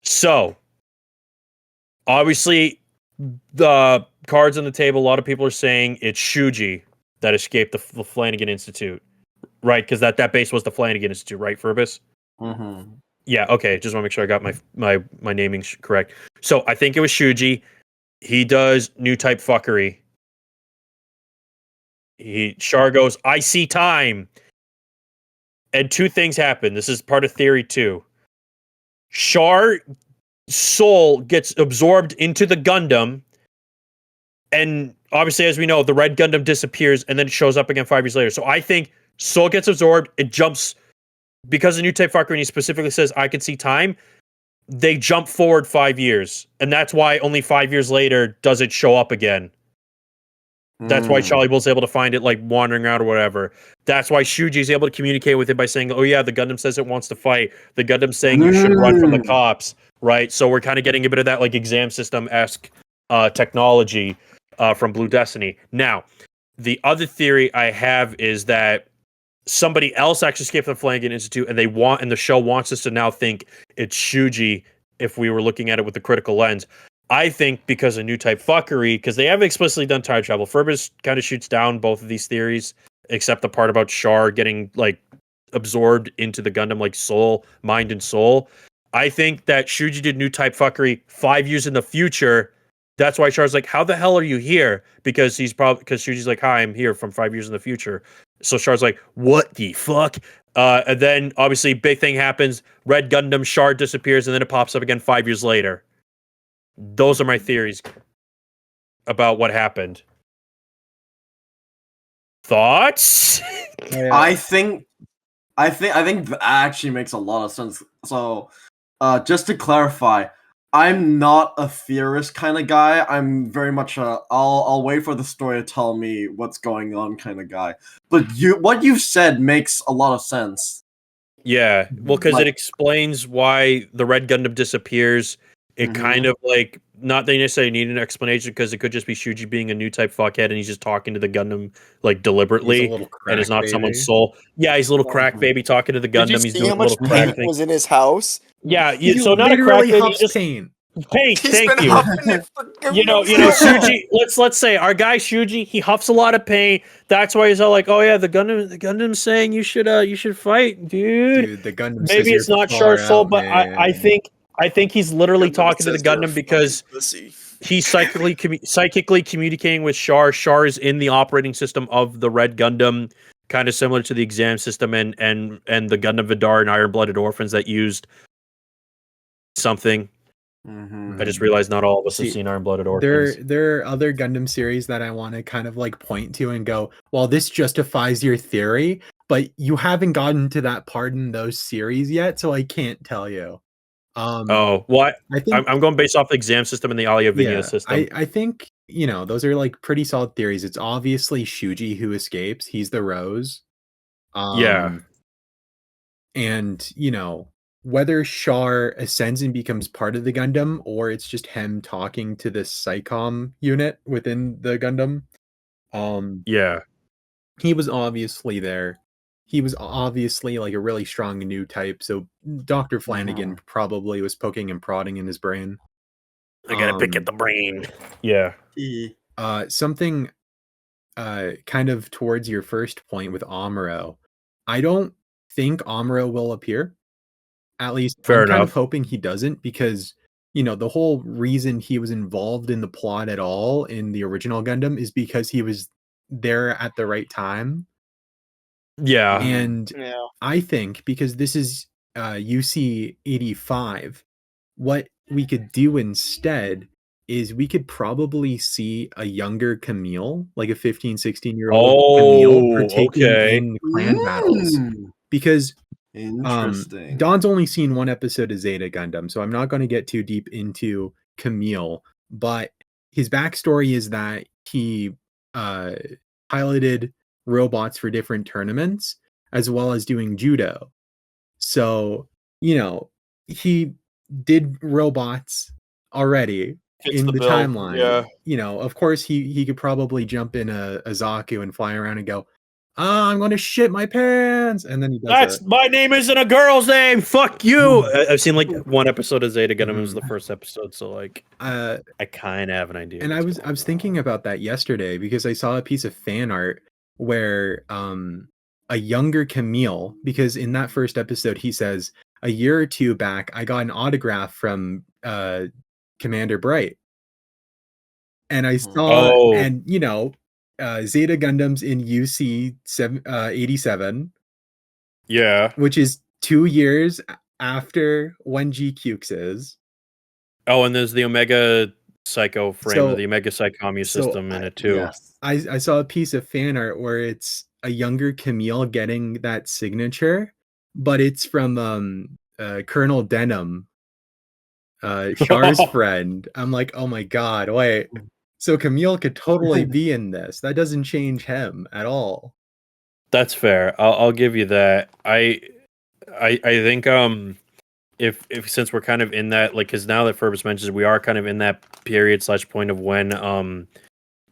So, obviously, the cards on the table, a lot of people are saying it's Shuji that escaped the Flanagan Institute, right? Because that base was the Flanagan Institute, right, Furbus? Mm-hmm. Yeah, okay. Just want to make sure I got my naming correct. So I think it was Shuji. He does new type fuckery. Char goes, I see time. And 2 things happen. This is part of theory 2. Char soul gets absorbed into the Gundam. And obviously, as we know, the red Gundam disappears and then it shows up again 5 years later. So I think soul gets absorbed. It jumps because the new type fuckery, and he specifically says, I can see time. They jump forward 5 years. And that's why only 5 years later does it show up again. That's why Charlie Bull's able to find it wandering around or whatever. That's why Shuji's able to communicate with it by saying, oh yeah, the Gundam says it wants to fight. The Gundam's saying you should run from the cops, right? So we're kind of getting a bit of that exam system-esque technology from Blue Destiny. Now, the other theory I have is that somebody else actually escaped the Flanagan Institute and the show wants us to now think it's Shuji if we were looking at it with the critical lens. I think because of new type fuckery, because they haven't explicitly done time travel. Furbus kind of shoots down both of these theories, except the part about Char getting absorbed into the Gundam soul, mind and soul. I think that Shuji did new type fuckery 5 years in the future. That's why Char's how the hell are you here? Because Shuji's hi, I'm here from 5 years in the future. So Char's what the fuck? And then obviously big thing happens. Red Gundam Char disappears, and then it pops up again 5 years later. Those are my theories about what happened. Thoughts? I think that actually makes a lot of sense. So, just to clarify, I'm not a theorist kind of guy. I'm very much I'll wait for the story to tell me what's going on kind of guy. But what you've said makes a lot of sense. Yeah, well, because it explains why the Red Gundam disappears. It kind of not they necessarily need an explanation because it could just be Shuji being a new type fuckhead and he's just talking to the Gundam deliberately and it's not someone's soul. Yeah, he's a little crack baby talking to the Gundam. Did you He's see doing how a much little crack paint thing. was in his house? Yeah, so not a crack baby, just paint. paint. He's Thank been you. huffing it for Shuji. Let's say our guy Shuji, he huffs a lot of paint. That's why he's all oh yeah, the Gundam's saying you should fight, dude. The Gundam Maybe says it's not you're Char's soul, out, but I think he's literally Gundam talking to the says you're Gundam because pussy. he's psychically communicating with Char. Char is in the operating system of the Red Gundam, kind of similar to the exam system and the Gundam Vidar and Iron Blooded Orphans that used something. I just realized not all of us have seen Iron Blooded Orphans. There are other Gundam series that I want to kind of point to and go, well, this justifies your theory, but you haven't gotten to that part in those series yet, so I can't tell you. What? I think I'm going based off the exam system and the Alia Vinia system. I think those are pretty solid theories. It's obviously Shuji who escapes. He's the Rose. Yeah. And whether Char ascends and becomes part of the Gundam, or it's just him talking to the Psycom unit within the Gundam. Yeah. He was obviously there. He was obviously a really strong new type, so Dr. Flanagan probably was poking and prodding in his brain. I gotta pick at the brain. Yeah. Something kind of towards your first point with Amuro. I don't think Amuro will appear. At least Fair I'm kind of enough. hoping he doesn't, because the whole reason he was involved in the plot at all in the original Gundam is because he was there at the right time. Yeah. And Yeah. I think because this is UC 85, what we could do instead is we could probably see a younger Camille, like a 15, 16-year-old Camille Oh, partaking okay. in clan battles. Because Interesting. Don's only seen one episode of Zeta Gundam, so I'm not going to get too deep into Camille, but his backstory is that he piloted robots for different tournaments as well as doing judo. So, he did robots already Fits in the the bill. timeline. Yeah. Of course he could probably jump in a Zaku and fly around and go, I'm going to shit my pants, and then he does it. My name isn't a girl's name. Fuck you. I've seen like one episode of Zeta Gundam. It was the first episode, so like I kind of have an idea. And I was thinking about that yesterday because I saw a piece of fan art where a younger Camille, because in that first episode he says a year or two back I got an autograph from Commander Bright, and I saw and Zeta Gundam's in UC 87, Yeah. which is 2 years after when GQuuuuuX is. Oh, and there's the Omega Psycho frame, So- the Omega Psychomu so system in it too. Yes. I saw a piece of fan art where it's a younger Camille getting that signature, but it's from Colonel Denham, Char's friend. I'm like, oh my god, wait. So Camille could totally be in this. That doesn't change him at all. That's fair. I'll give you that. I think if since we're kind of in that, like, because now that Furbus mentions we are kind of in that period / point of when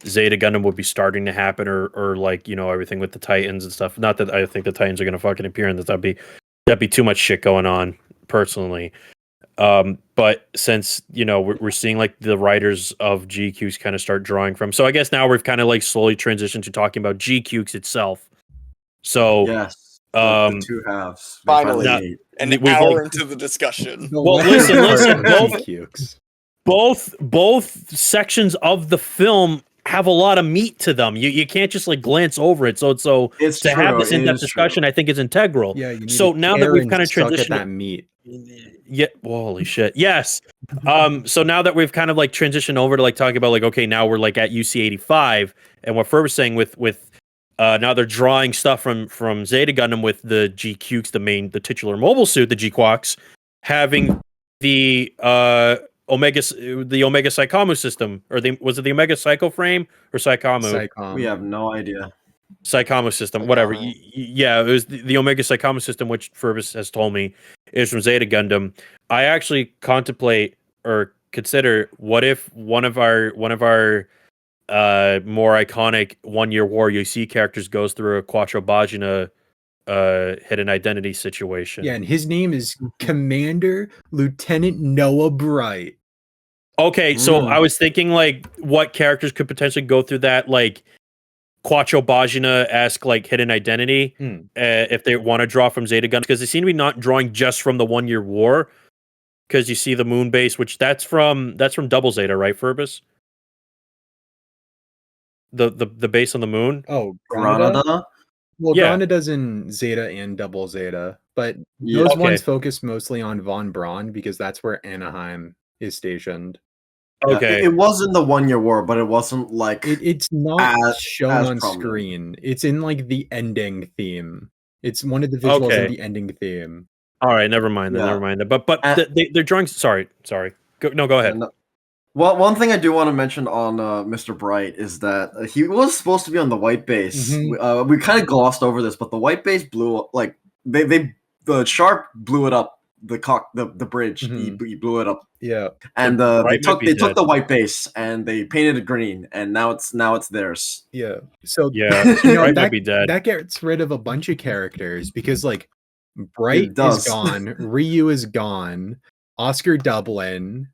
Zeta Gundam would be starting to happen, or like everything with the Titans and stuff. Not that I think the Titans are gonna fucking appear in this. That'd be too much shit going on personally. But since we're seeing like the writers of GQuuuuuuX kind of start drawing from, so I guess now we've kind of like slowly transitioned to talking about GQuuuuuuX itself. So Yes. The two halves. They Finally. meet. An We've, hour like- into the discussion. Well, listen. GQuuuuuuX. Both sections of the film have a lot of meat to them. You can't just like glance over it. So It's to true. have this it in-depth is discussion, true. I think is integral. Yeah. You need So to now that care we've and kind of suck at transitioned, that meat. yeah, well, holy shit, yes. So now that we've kind of like transitioned over to like talking about like, okay, now we're like at UC 85, and what Ferb was saying with now they're drawing stuff from Zeta Gundam with the GQuuuuuuX, the titular mobile suit, the GQuuuuuuX, having the Omega Psychomu system, or was it the Omega Psycho frame or Psychomu? Psychom. We have no idea. Psychomu system, whatever. Psychomu. Yeah, it was the Omega Psychomu system, which Furbus has told me is from Zeta Gundam. I actually contemplate or consider what if one of our more iconic 1 Year War UC characters goes through a Quattro Bajina hidden identity situation. Yeah, and his name is Commander Lieutenant Noah Bright. Okay, so I was thinking like what characters could potentially go through that like Quattro Bajina-esque like hidden identity if they want to draw from Zeta Gundam, because they seem to be not drawing just from the 1 Year War, because you see the moon base, which that's from Double Zeta, right, Furbus? The base on the moon. Oh, Granada? Granada? Well, Yeah. Granada's in Zeta and Double Zeta, but Yeah. those Okay. ones focus mostly on Von Braun because that's where Anaheim is stationed. Yeah, Okay. It was in the 1 Year War, but it wasn't like It's not As- shown as on prominent. screen. It's in like the ending theme. It's one of the visuals Okay. in the ending theme. All right, never mind. Yeah. Never mind. But Uh, they're drawing. Sorry. Go ahead. And, well, one thing I do want to mention on Mr. Bright is that he was supposed to be on the white base. Mhm. We kind of glossed over this, but the white base blew up. Like the Sharp blew it up. The bridge, Mhm. he blew it up, Yeah. and Bright they might took be they took dead. the white base and they painted it green, and now it's theirs. Yeah. So Yeah, Bright might be dead. that gets rid of a bunch of characters because like Bright is does. gone, Ryu is gone, Oscar Dublin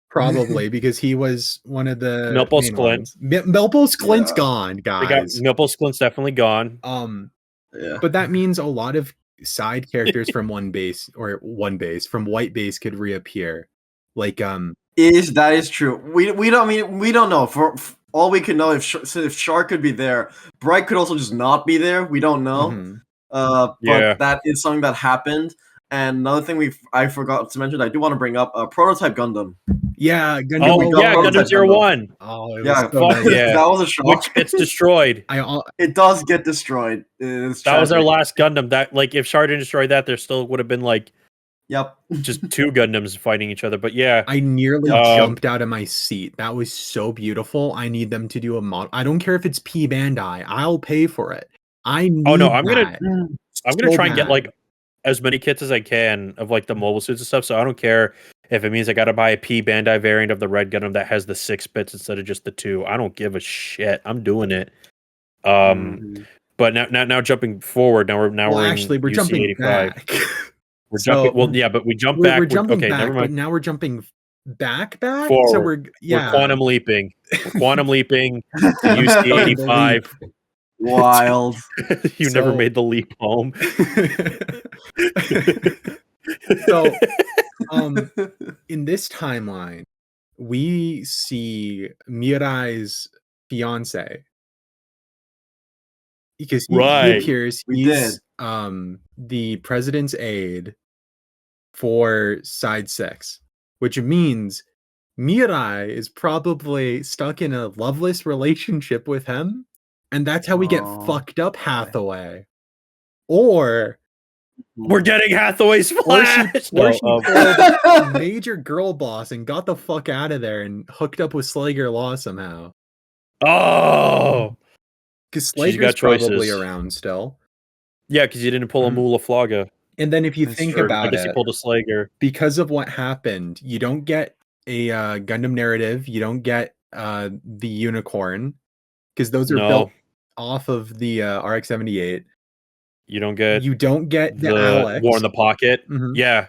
probably because he was one of the Milpo main Splint. ones. Milpo Splint's Yeah. gone, They got guys. Nipple Splint's definitely gone. Yeah, But that means a lot of side characters from one base from white base could reappear. Like that is true. We don't know all we can know if Char could be there, Bright could also just not be there. We don't know. Mhm. But that is something that happened. And another thing I forgot to mention, I do want to bring up Prototype Gundam. Yeah, Gundam. Oh we got yeah, Prototype Gundam 01. Oh, it was Yeah, so nice. Yeah. that was a shock. Which gets destroyed. It does get destroyed. It's That was our tragic. last Gundam. That like if Shard didn't destroy that, there still would have been like Yep. just two Gundams fighting each other. But yeah, I nearly Um, jumped out of my seat. That was so beautiful. I need them to do a model. I don't care if it's P Bandai. I'll pay for it. I need Oh, no, I'm gonna- that I'm gonna so try and get bad. like as many kits as I can of like the mobile suits and stuff. So I don't care if it means I gotta buy a P Bandai variant of the Red Gundam that has the 6 bits instead of just the 2. I don't give a shit. I'm doing it. Mhm. But now jumping forward. Now we're actually in we're jumping UC85. back. We're So, jumping. Well, yeah, but we jump we're, back. we're jumping okay, back, never but mind. now we're jumping back. So Forward. we're We're quantum leaping. We're quantum leaping to UC85. Wild. You never So- made the leap home. So, in this timeline, we see Mirai's fiance because he Right. appears. We He's the president's aide for Side 6, which means Mirai is probably stuck in a loveless relationship with him, and that's how we get Oh, fucked up Hathaway. Or We're getting Hathaway's or she, flash. or No, she pulled major girl boss and got the fuck out of there and hooked up with Slager Law somehow. oh, Because She's Slager's got probably choices. around still. yeah, because you didn't pull a Mm. Mula Flaga. And then if you That's think true. Or about I guess it, he pulled a Slager. because of what happened, you don't get a Gundam narrative. You don't get the unicorn because those are No. built off of the RX-78. You don't get You don't get the, the Alex. War in the Pocket. Mhm. Yeah.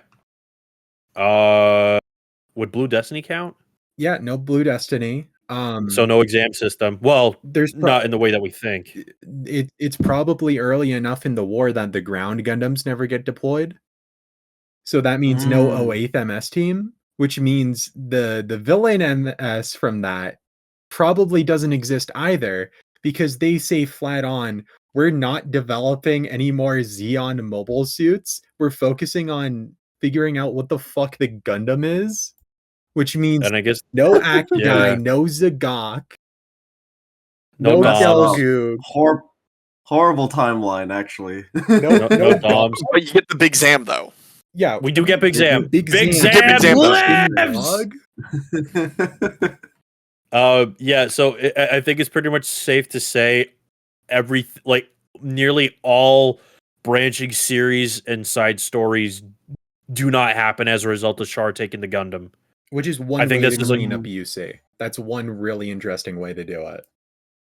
Would Blue Destiny count? Yeah, no Blue Destiny. So no exam system. Well, there's not in the way that we think. it's probably early enough in the war that the ground Gundams never get deployed. So that means no Mm. 08th MS team, which means the villain MS from that probably doesn't exist either, because they say flat on, we're not developing any more Xeon mobile suits. We're focusing on figuring out what the fuck the Gundam is, which means And I guess no Akidai, Yeah. no Zagok, no no Doms. Delgoog. Horrible timeline, actually. No, no no Doms. But you get the Big Zam though. Yeah, We do get Big Zam. Big Big Zam. Zam, Big Zam lives! dog. Yeah, so I think it's pretty much safe to say nearly all branching series and side stories do not happen as a result of Char taking the Gundam. Which is one I think way this to is a- clean up UC. That's one really interesting way to do it.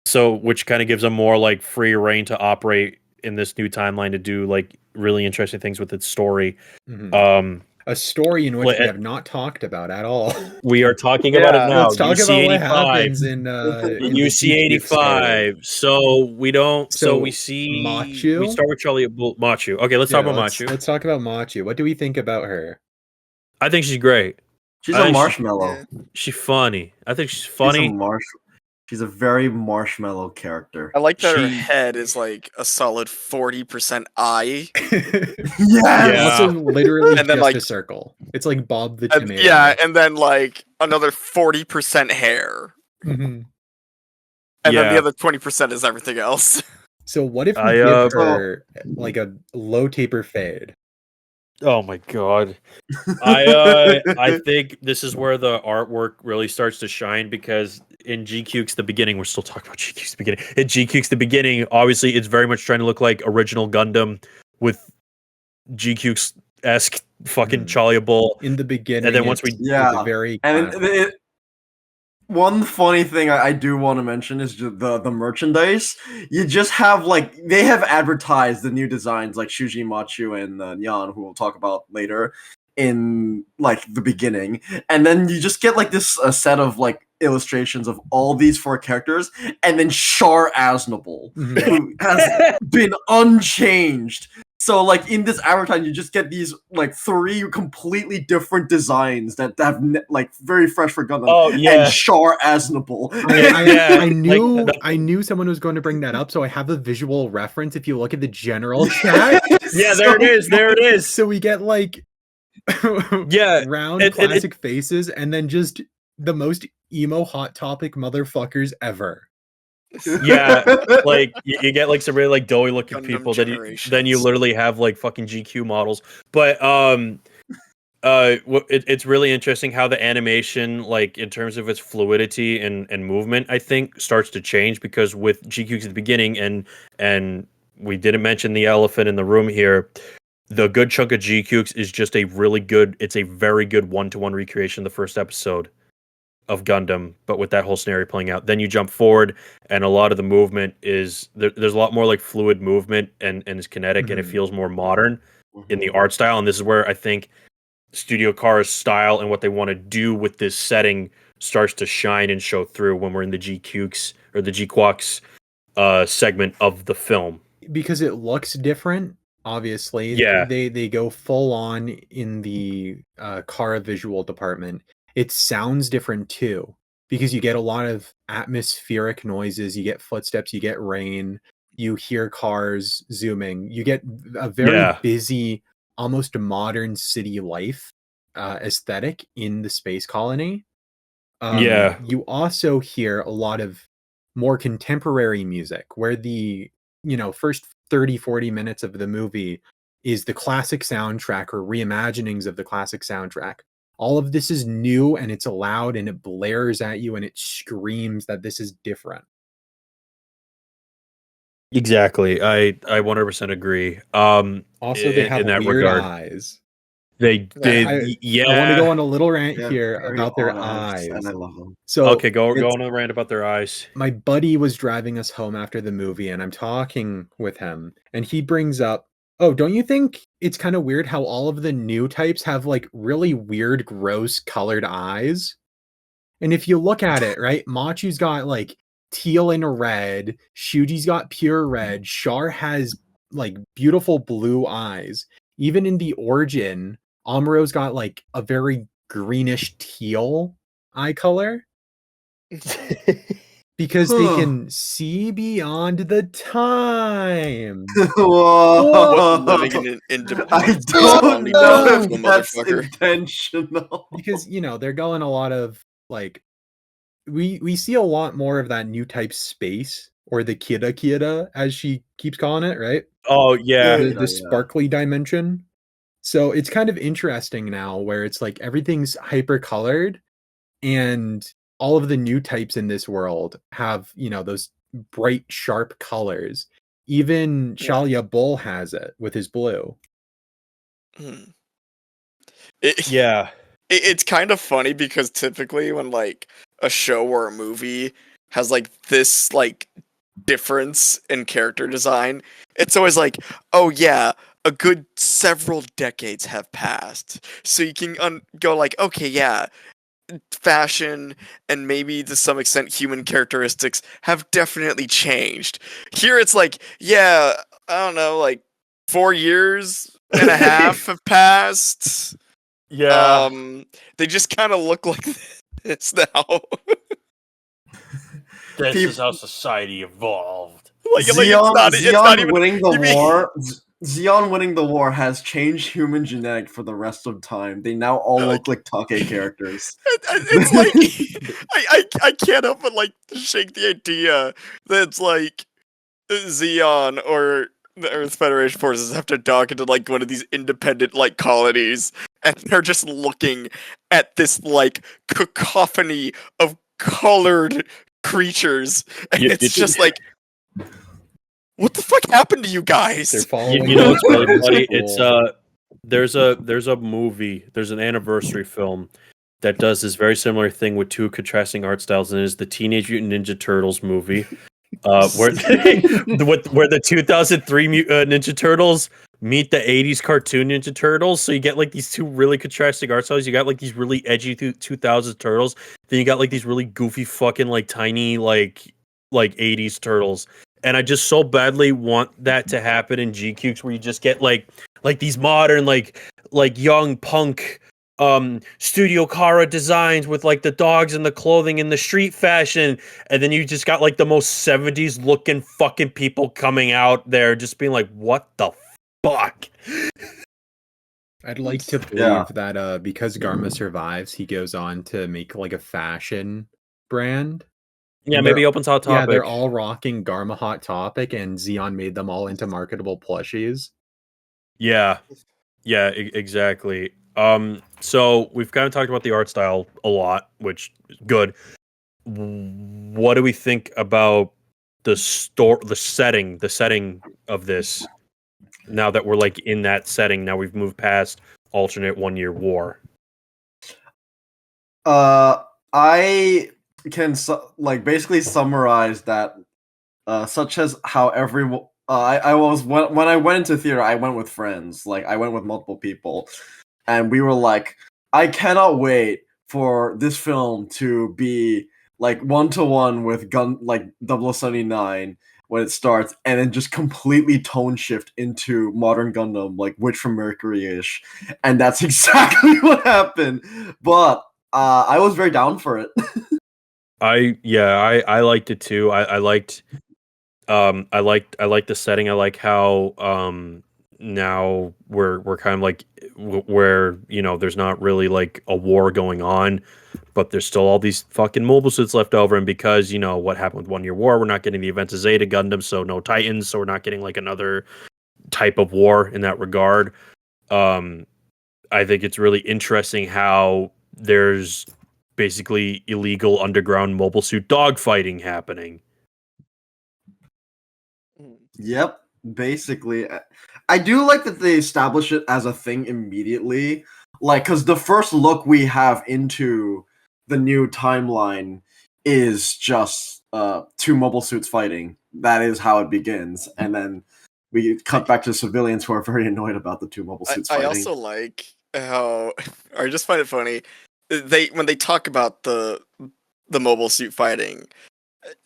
So, which kind of gives them more like free reign to operate in this new timeline to do like really interesting things with its story. Mhm. A story in which well, we have not talked about at all. We are talking about Yeah. it now. Let's talk about what UC85. happens in the UC85. story. So we don't. So, So, we see. Machu? We start with Charlie Machu. Okay, let's talk about Machu. Let's talk about Machu. What do we think about her? I think she's great. She's I a think marshmallow. She's funny. I think she's She's a funny. She's a very marshmallow character. I like that her She- head is like a solid 40% eye. Yes. Yeah. Also, literally And then, just like- a circle. It's like Bob the And, Tomato. yeah, and then like another 40% hair. Mhm. And then Yeah. the other 20% is everything else. So what if we I, give her like a low taper fade? Oh my god. I think this is where the artwork really starts to shine, because in GQuuuuuX the beginning, we're still talking about GQuuuuuX the beginning. In GQuuuuuX the beginning, obviously it's very much trying to look like original Gundam with GQuuuuuX-esque fucking Chalia Bull. In the beginning, And then once it's- we- Yeah. it's very And classic. one funny thing I do want to mention is the merchandise. You just have like they have advertised the new designs like Shuji Machu and Nyan, who we'll talk about later, in like the beginning, and then you just get like this set of like illustrations of all these 4 characters, and then Char Aznable, Mhm. who has been unchanged So like in this advertising, you just get these like 3 completely different designs that have like very fresh for Gundam. Oh, yeah. And Char Aznable. I knew like, I knew someone was going to bring that up, so I have a visual reference. If you look at the general chat, yeah, there it is. There it is. so we get like Yeah, round classic faces, and then just the most emo hot topic motherfuckers ever. Yeah, like you get like some really like doughy looking Gundam people. Then you generations. literally have like fucking GQ models. But it's really interesting how the animation, like in terms of its fluidity and movement, I think starts to change because with GQs at the beginning, and we didn't mention the elephant in the room here. The good chunk of GQs is just a really good. It's a very good 1-to-1 recreation of the first episode of Gundam, but with that whole scenario playing out. Then you jump forward, and a lot of the movement is there's a lot more like fluid movement and is kinetic, and it feels more modern in the art style. And this is where I think Studio Cars' style and what they want to do with this setting starts to shine and show through when we're in the GQuuuuuX or the GQuuuuuX segment of the film. Because it looks different. Obviously, Yeah. they go full on in the car visual department. It sounds different too, because you get a lot of atmospheric noises. You get footsteps, you get rain, you hear cars zooming. You get a very busy, almost modern city life aesthetic in the space colony. You also hear a lot of more contemporary music, where the first 30-40 minutes of the movie is the classic soundtrack or reimaginings of the classic soundtrack. All of this is new, and it's loud, and it blares at you, and it screams that this is different. Exactly. I 100% agree. Also, they have in that weird regard. eyes. They I want to go on a little rant here very about their odd eyes. and I love them. So okay, go on a rant about their eyes. my buddy was driving us home after the movie, and I'm talking with him, and he brings up, oh, don't you think it's kind of weird how all of the new types have like really weird, gross colored eyes? And if you look at it, right, Machu's got like teal and red, Shuji's got pure red, Char has like beautiful blue eyes. Even in the origin, Amuro's got like a very greenish teal eye color. Because they can see beyond the time. Whoa. Living in an independent I don't know if that's motherfucker. intentional. Because they're going a lot of like we see a lot more of that new type space, or the Kira as she keeps calling it, right? Oh yeah. The sparkly dimension. So it's kind of interesting now where it's like everything's hyper colored, and all of the new types in this world have, those bright, sharp colors. Even Shalia Bull has it with his blue. It's kind of funny because typically when like a show or a movie has like this like difference in character design, it's always like, oh yeah, a good several decades have passed, so you can go like, okay, yeah, fashion and maybe to some extent human characteristics have definitely changed. Here it's like, yeah, I don't know, like 4 years and a half have passed. Yeah. They just kind of look like this now. This is how society evolved. Zeon winning the war. Zeon winning the war has changed human genetic for the rest of time. They now all look like Take characters. It's like I can't help but like shake the idea that it's like Zeon or the Earth Federation forces have to dock into like one of these independent like colonies, and they're just looking at this like cacophony of colored creatures, and it's just like, what the fuck happened to you guys? They're following. It's really funny. It's there's a movie, there's an anniversary film that does this very similar thing with two contrasting art styles, and it is the Teenage Mutant Ninja Turtles movie, where the 2003 Ninja Turtles meet the 80s cartoon Ninja Turtles. So you get like these two really contrasting art styles. You got like these really edgy 2000s turtles. Then you got like these really goofy fucking like tiny like 80s turtles. and I just so badly want that to happen in GQuuuuuuX, where you just get like these modern like young punk Studio Kara designs with like the dogs and the clothing and the street fashion, and then you just got like the most 70s looking fucking people coming out there just being like, what the fuck? I'd like to believe that because Garma survives, he goes on to make like a fashion brand. Yeah, maybe he opens Hot Topic. Yeah, they're all rocking Garma Hot Topic, and Xeon made them all into marketable plushies. Yeah, exactly. So we've kind of talked about the art style a lot, which is good. What do we think about the setting of this? Now that we're like in that setting, now we've moved past alternate 1 year war. I can basically summarize that, such as how everyone. I was when I went into theater, I went with friends. Like I went with multiple people, and we were like, I cannot wait for this film to be like 1-to-1 with 0079 when it starts, and then just completely tone shift into modern Gundam, like Witch from Mercury-ish, and that's exactly what happened. But I was very down for it. I liked it too. I liked the setting. I like how now we're kind of like where, you know, there's not really like a war going on, but there's still all these fucking mobile suits left over, and because, you know, what happened with 1 year war, we're not getting the events of Zeta Gundam, so no Titans, so we're not getting like another type of war in that regard. I think it's really interesting how there's basically illegal underground mobile suit dogfighting happening. Yep, basically. I do like that they establish it as a thing immediately. Like, because the first look we have into the new timeline is just two mobile suits fighting. That is how it begins. And then we cut back to civilians who are very annoyed about the two mobile suits fighting. I also like how, or I just find it funny, when they talk about the mobile suit fighting,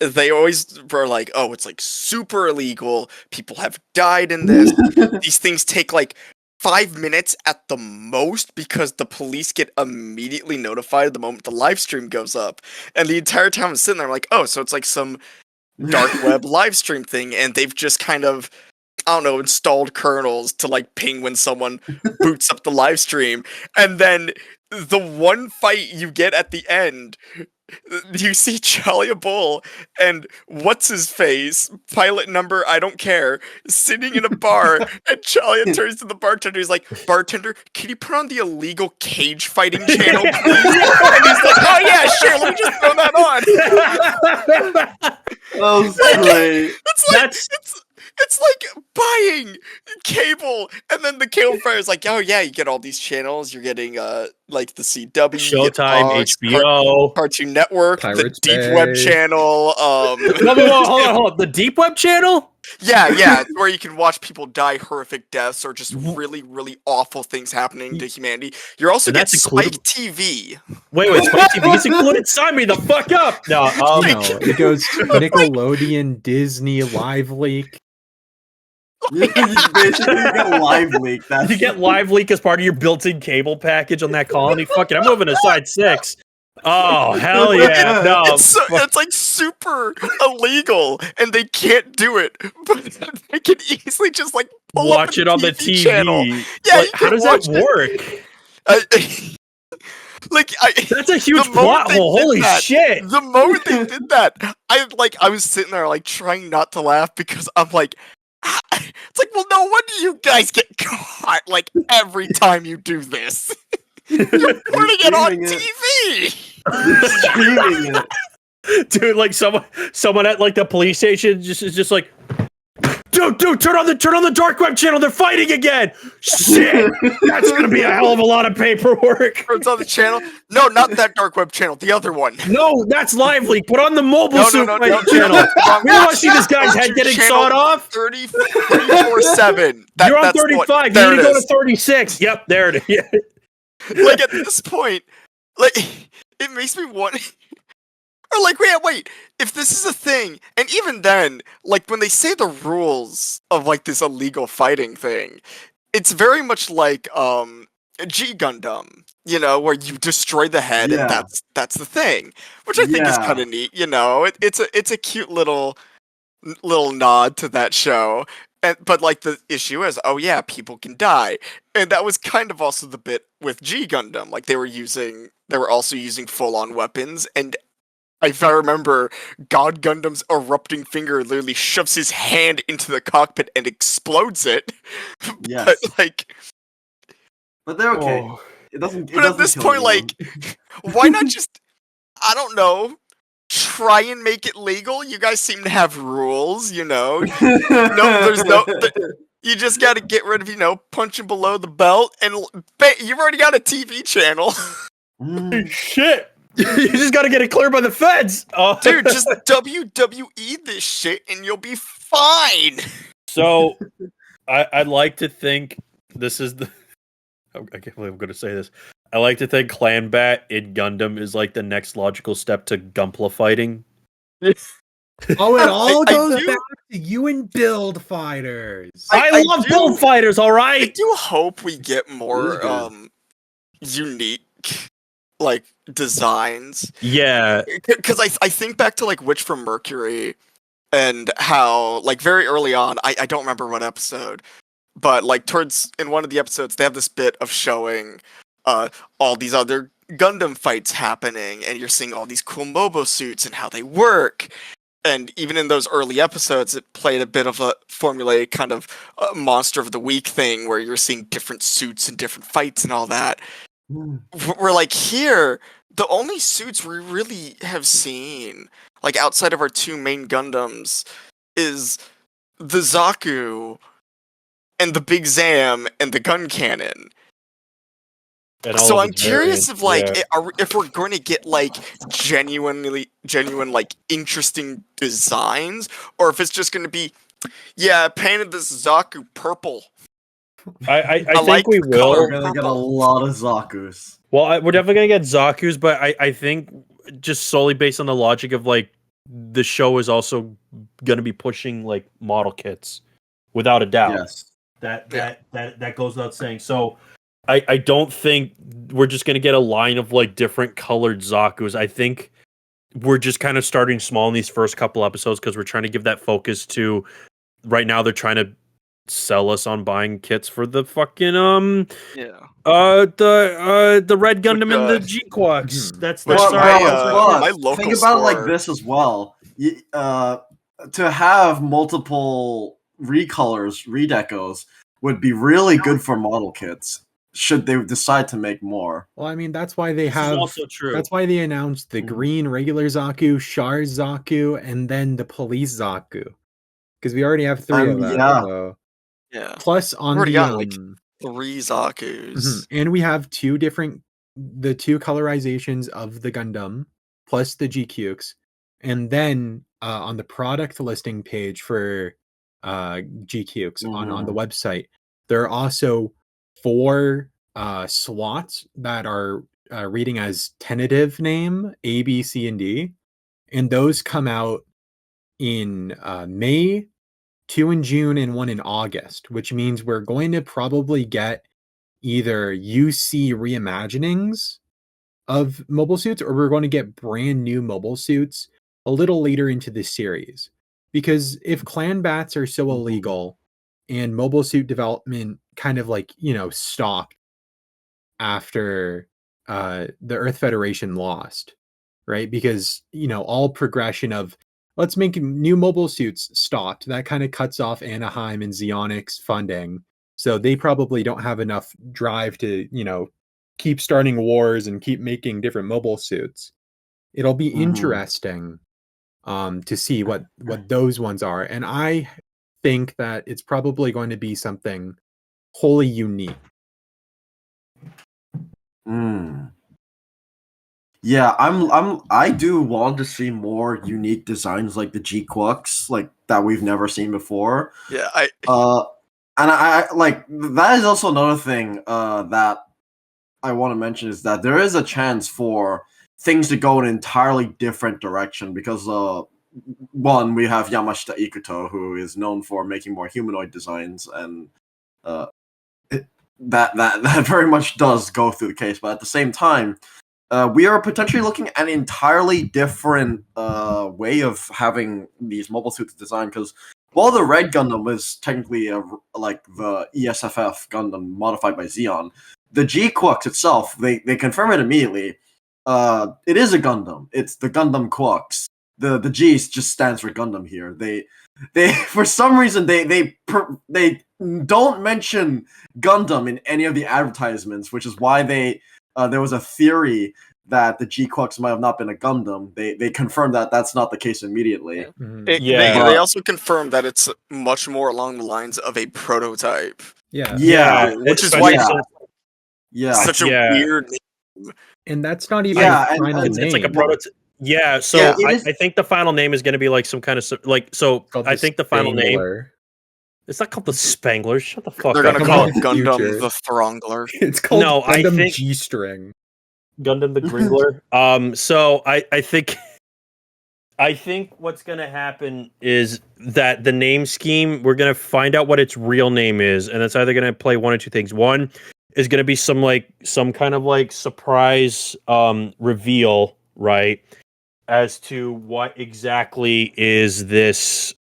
they always were like, oh, it's like super illegal. People have died in this. These things take like 5 minutes at the most because the police get immediately notified the moment the live stream goes up. And the entire time I'm sitting there, I'm like, oh, so it's like some dark web live stream thing, and they've just kind of, I don't know, installed kernels to like ping when someone boots up the live stream. And then the one fight you get at the end, you see Chalia Bull and what's his face, pilot number I don't care, sitting in a bar, and Chalia turns to the bartender. He's like, "Bartender, can you put on the illegal cage fighting channel, please?" And he's like, "Oh yeah, sure. Let me just throw that on." That was great. It's like buying cable, and then the cable provider is like, "Oh yeah, you get all these channels. You're getting like the CW, Showtime, HBO, Cartoon Network, Pirates the Deep Bay. Web channel." Hold on. The Deep Web channel? Yeah, it's where you can watch people die horrific deaths or just really, really awful things happening to humanity. You're also get Spike TV. Wait, Spike TV is included? Sign me the fuck up! No, No, it goes Nickelodeon, Disney, Live Leak. You basically get Live Leak. you get Live Leak as part of your built-in cable package on that colony. Fuck it, I'm moving to side 6. Oh, hell yeah. No. It's like super illegal, and they can't do it, but they can easily just like watch it on the TV channel. Yeah, like, how does that work? That's a huge plot hole. Holy shit. The moment they did that, I was sitting there like trying not to laugh because I'm like, it's like, well, no wonder you guys get caught like every time you do this. You're putting it on TV. You're streaming it. Dude, like someone at like the police station is just like, dude, turn on the dark web channel. They're fighting again. Shit, that's gonna be a hell of a lot of paperwork. It's on the channel. No, not that dark web channel. The other one. No, that's Live Leak. Put on the mobile suit no, channel. We want to see this guy's head getting sawed off. 34/7. You're on 35. You need to go to 36. Yep, there it is. Like at this point, like it makes me want. Or like, wait, if this is a thing, and even then, like when they say the rules of like this illegal fighting thing, it's very much like G Gundam, you know, where you destroy the head and Yeah. that's the thing, which I think is kind Yeah. of neat. You know, it's a cute little nod to that show. But like the issue is, oh yeah, people can die, and that was kind of also the bit with G Gundam. Like they were also using full on weapons, and if I remember, God Gundam's erupting finger literally shoves his hand into the cockpit and explodes it. But Yes. like, But they're okay. Oh. It doesn't. It but at doesn't this kill point, anyone. like, why not just, I don't know, try and make it legal? You guys seem to have rules, you know. You just got to get rid of, you know, punching below the belt, and you've already got a TV channel. Shit! You just got to get it cleared by the feds. Oh. Dude, just WWE this shit and you'll be fine. So, I'd like to think this is the. I can't believe I'm going to say this. I like to think Clan Bat in Gundam is like the next logical step to Gunpla fighting. Oh, it all I goes do- back to you and build fighters. I love build fighters, all I right. do hope we get more This is unique like designs. Yeah, Because I think back to like Witch from Mercury and how like very early on, I don't remember what episode, but like towards in one of the episodes they have this bit of showing all these other Gundam fights happening, and you're seeing all these cool Mobo suits and how they work. And even in those early episodes, it played a bit of a formulaic kind of monster of the week thing where you're seeing different suits and different fights and all that. We're like here, the only suits we really have seen, like outside of our two main Gundams, is the Zaku and the Big Zam and the gun cannon. and all So of I'm the curious variants, if like yeah. if we're going to get like genuine like interesting designs, or if it's just going to be, yeah, I painted this Zaku purple. I think like we the color. will. We're gonna get a Purple. lot of Zakus. Well, we're definitely gonna get Zaku's, but I think just solely based on the logic of like the show is also gonna be pushing like model kits, without a doubt. Yes. That goes without saying. So I don't think we're just gonna get a line of like different colored Zaku's. I think we're just kind of starting small in these first couple episodes because we're trying to give that focus to. Right now, they're trying to sell us on buying kits for the fucking Yeah. the red Gundam and the GQuuuuuX. Mhm. That's Which our my local think about it like store- this as well. To have multiple recolors, redecos would be really good for model kits. Should they decide to make more? Well, I mean, that's why they This is have. also true. That's why they announced the Mhm. green regular Zaku, Char Zaku, and then the police Zaku. Because we already have three of them. Yeah. So. Yeah. Plus on Already the got, like, 3 Zakus. mhm. And we have the two colorizations of the Gundam, plus the GQuuuuuX, and then on the product listing page for GQuuuuuX on the website, there are also 4 slots that are reading as tentative name A, B, C, and D, and those come out in May, 2 in June, and 1 in August, which means we're going to probably get either UC reimaginings of mobile suits, or we're going to get brand new mobile suits a little later into the series. Because if clan bats are so illegal and mobile suit development kind of like, stopped after the Earth Federation lost, right? Because, all progression of let's make new mobile suits stopped. That kind of cuts off Anaheim and Xeonix funding. So they probably don't have enough drive to, keep starting wars and keep making different mobile suits. It'll be interesting to see what those ones are. And I think that it's probably going to be something wholly unique. Yeah, I do want to see more unique designs like the GQuuuuuX, like that we've never seen before. Yeah, And I like that is also another thing that I want to mention is that there is a chance for things to go in an entirely different direction because one, we have Yamashita Ikuto, who is known for making more humanoid designs, and that very much does go through the case. But at the same time, we are potentially looking at an entirely different way of having these mobile suits designed. Because while the Red Gundam is technically like the ESFF Gundam modified by Xeon, the GQuuuuuX itself, they confirm it immediately. It is a Gundam. It's the Gundam QuuuuuuX. The G just stands for Gundam here. They for some reason they don't mention Gundam in any of the advertisements, which is why there was a theory that the GQuuuuuX might have not been a Gundam. They confirmed that that's not the case immediately. Mhm. They also confirmed that it's much more along the lines of a prototype. Yeah. Which is it's- why yeah. Such a Yeah. weird And that's not even Yeah, a and final It's name. like a prototype. Yeah, so Yeah, it is- I think the final name is going to be like some kind of like. So Called I think the final name. Spangler. It's not called the Spangler. Shut the fuck They're up. gonna Come call on, it Gundam future. the Throngler. It's called No, I Gundam think- G-string. Gundam the Gringler. So I think what's gonna happen is that the name scheme, we're gonna find out what its real name is, and it's either gonna play one or two things. One is gonna be some kind of like surprise reveal, right? As to what exactly is this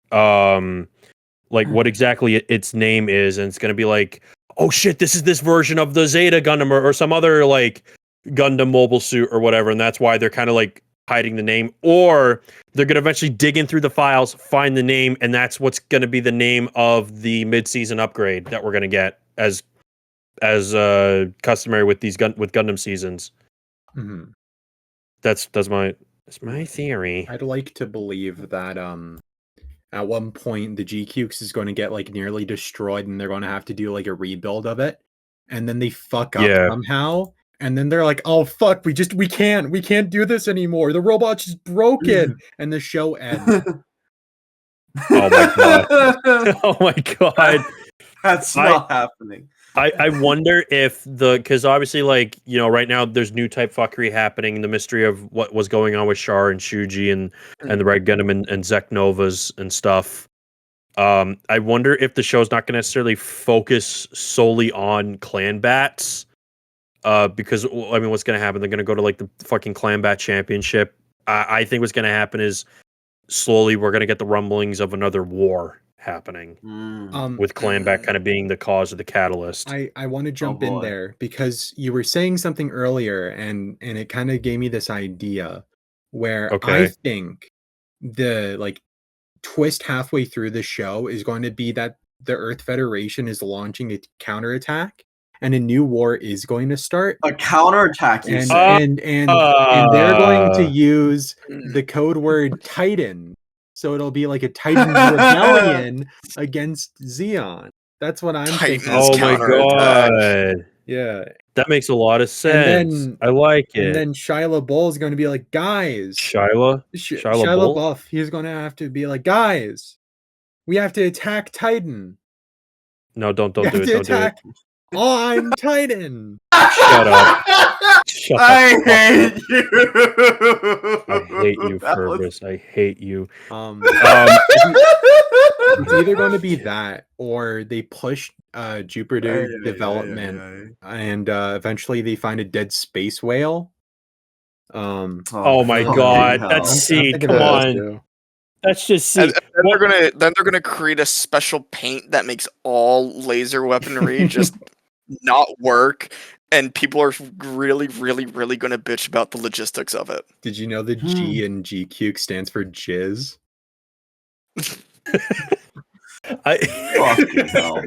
like what exactly its name is, and it's gonna be like, oh shit, this is this version of the Zeta Gundam or some other like Gundam mobile suit or whatever, and that's why they're kind of like hiding the name, or they're gonna eventually dig in through the files, find the name, and that's what's gonna be the name of the mid-season upgrade that we're gonna get as customary with these with Gundam seasons. Mhm. That's my theory. I'd like to believe that at one point the GQuuuuuX is going to get like nearly destroyed and they're going to have to do like a rebuild of it, and then they fuck up Yeah. somehow, and then they're like, oh fuck, we can't do this anymore, the robot's just broken, and the show ends. Oh my god. Oh my god. That's I- not happening. I wonder if because obviously, like, you know, right now there's new type fuckery happening, the mystery of what was going on with Char and Shuji and the Red Gundam and Zek Novas and stuff. I wonder if the show's not going to necessarily focus solely on clan bats. Because I mean, what's going to happen? They're going to go to like the fucking clan bat championship. I think what's going to happen is slowly we're going to get the rumblings of another war happening. With Clanback kind of being the cause of the catalyst. I want to jump in boy. there because you were saying something earlier, and it kind of gave me this idea where I Okay. think the like twist halfway through the show is going to be that the Earth Federation is launching a counterattack and a new war is going to start. A counterattack, you And say? and they're going to use the code word Titan. So it'll be like a Titan rebellion against Xeon. That's what I'm Titans thinking. Oh my counterattack. god. Yeah. That makes a lot of then- sense. I like it. And then Shia Bull is going to be like, guys, Shyla? Shia Shia LaBeouf? LaBeouf, he's going to have to be like, guys, we have to attack Titan. No, don't We do have it. to Don't do it. attack on Titan. Shut up. Shut I the fuck up. hate you. I hate you, That was- Fergus. I hate you. It's either going to be that or they push Jupiter development and eventually they find a dead space whale. Oh my fucking god. hell. That's C. thinking Come of those on. two. That's just C. And then they're gonna create a special paint that makes all laser weaponry just not work, and people are really, really, really gonna bitch about the logistics of it. Did you know the G in GQ stands for jizz? Fucking hell.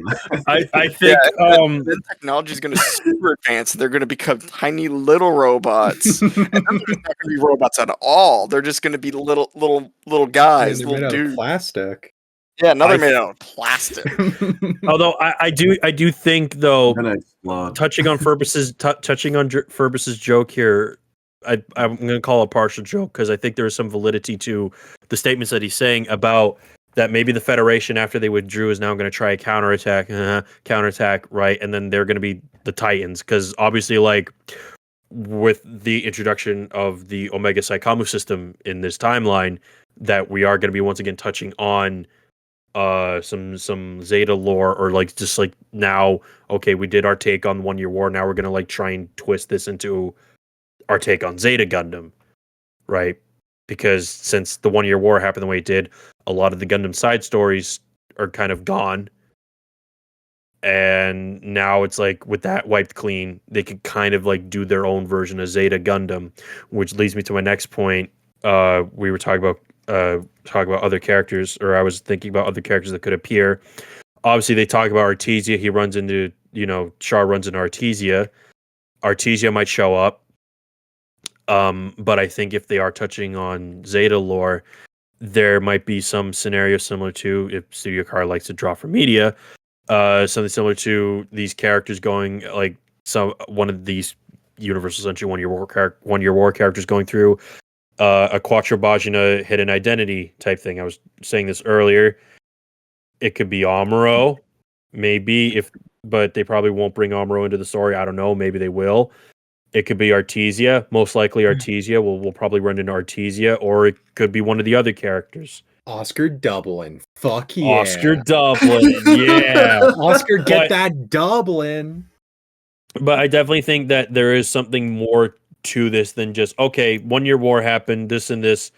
I think Then technology is gonna super advance. They're gonna become tiny little robots, and then they're just not gonna be robots at all. They're just gonna be little guys, They're made little out of dudes. plastic. Yeah, now I- they're made out of plastic. although I do think though, I'm gonna explode. touching on Furbus's joke here, I'm going to call it a partial joke because I think there is some validity to the statements that he's saying about that maybe the Federation, after they withdrew, is now going to try a counterattack, right? And then they're going to be the Titans because obviously, like, with the introduction of the Omega Saikamu system in this timeline, that we are going to be once again touching on some Zeta lore, or like just like now, okay, we did our take on 1 Year War, now we're going to like try and twist this into our take on Zeta Gundam, right? Because since the 1 Year War happened the way it did, a lot of the Gundam side stories are kind of gone. And now it's like with that wiped clean, they could kind of like do their own version of Zeta Gundam, which leads me to my next point. We were talking about other characters, or I was thinking about other characters that could appear. Obviously, they talk about Artesia. He runs into, Char runs into Artesia. Artesia might show up. But I think if they are touching on Zeta lore, there might be some scenario similar to, if Studio Car likes to draw from media, something similar to these characters going like one of these Universal Century 1 Year War characters going through a Quattro Bajina hidden identity type thing. I was saying this earlier. It could be Amuro, maybe, but they probably won't bring Amuro into the story. I don't know. Maybe they will. It could be Artesia. Most likely Artesia. We'll probably run into Artesia, or it could be one of the other characters. Oscar Dublin. Fuck yeah. Oscar Dublin. Yeah. Oscar, get that Dublin. But I definitely think that there is something more to this than just, okay, 1 Year War happened, this and this.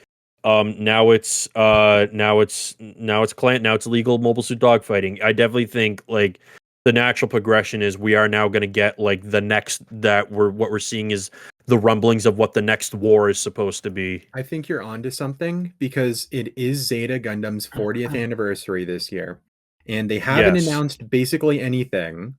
Now it's clan, now it's legal mobile suit dogfighting. I definitely think like the natural progression is we are now going to get like the next what we're seeing is the rumblings of what the next war is supposed to be. I think you're onto something, because it is Zeta Gundam's 40th anniversary this year, and they haven't announced basically anything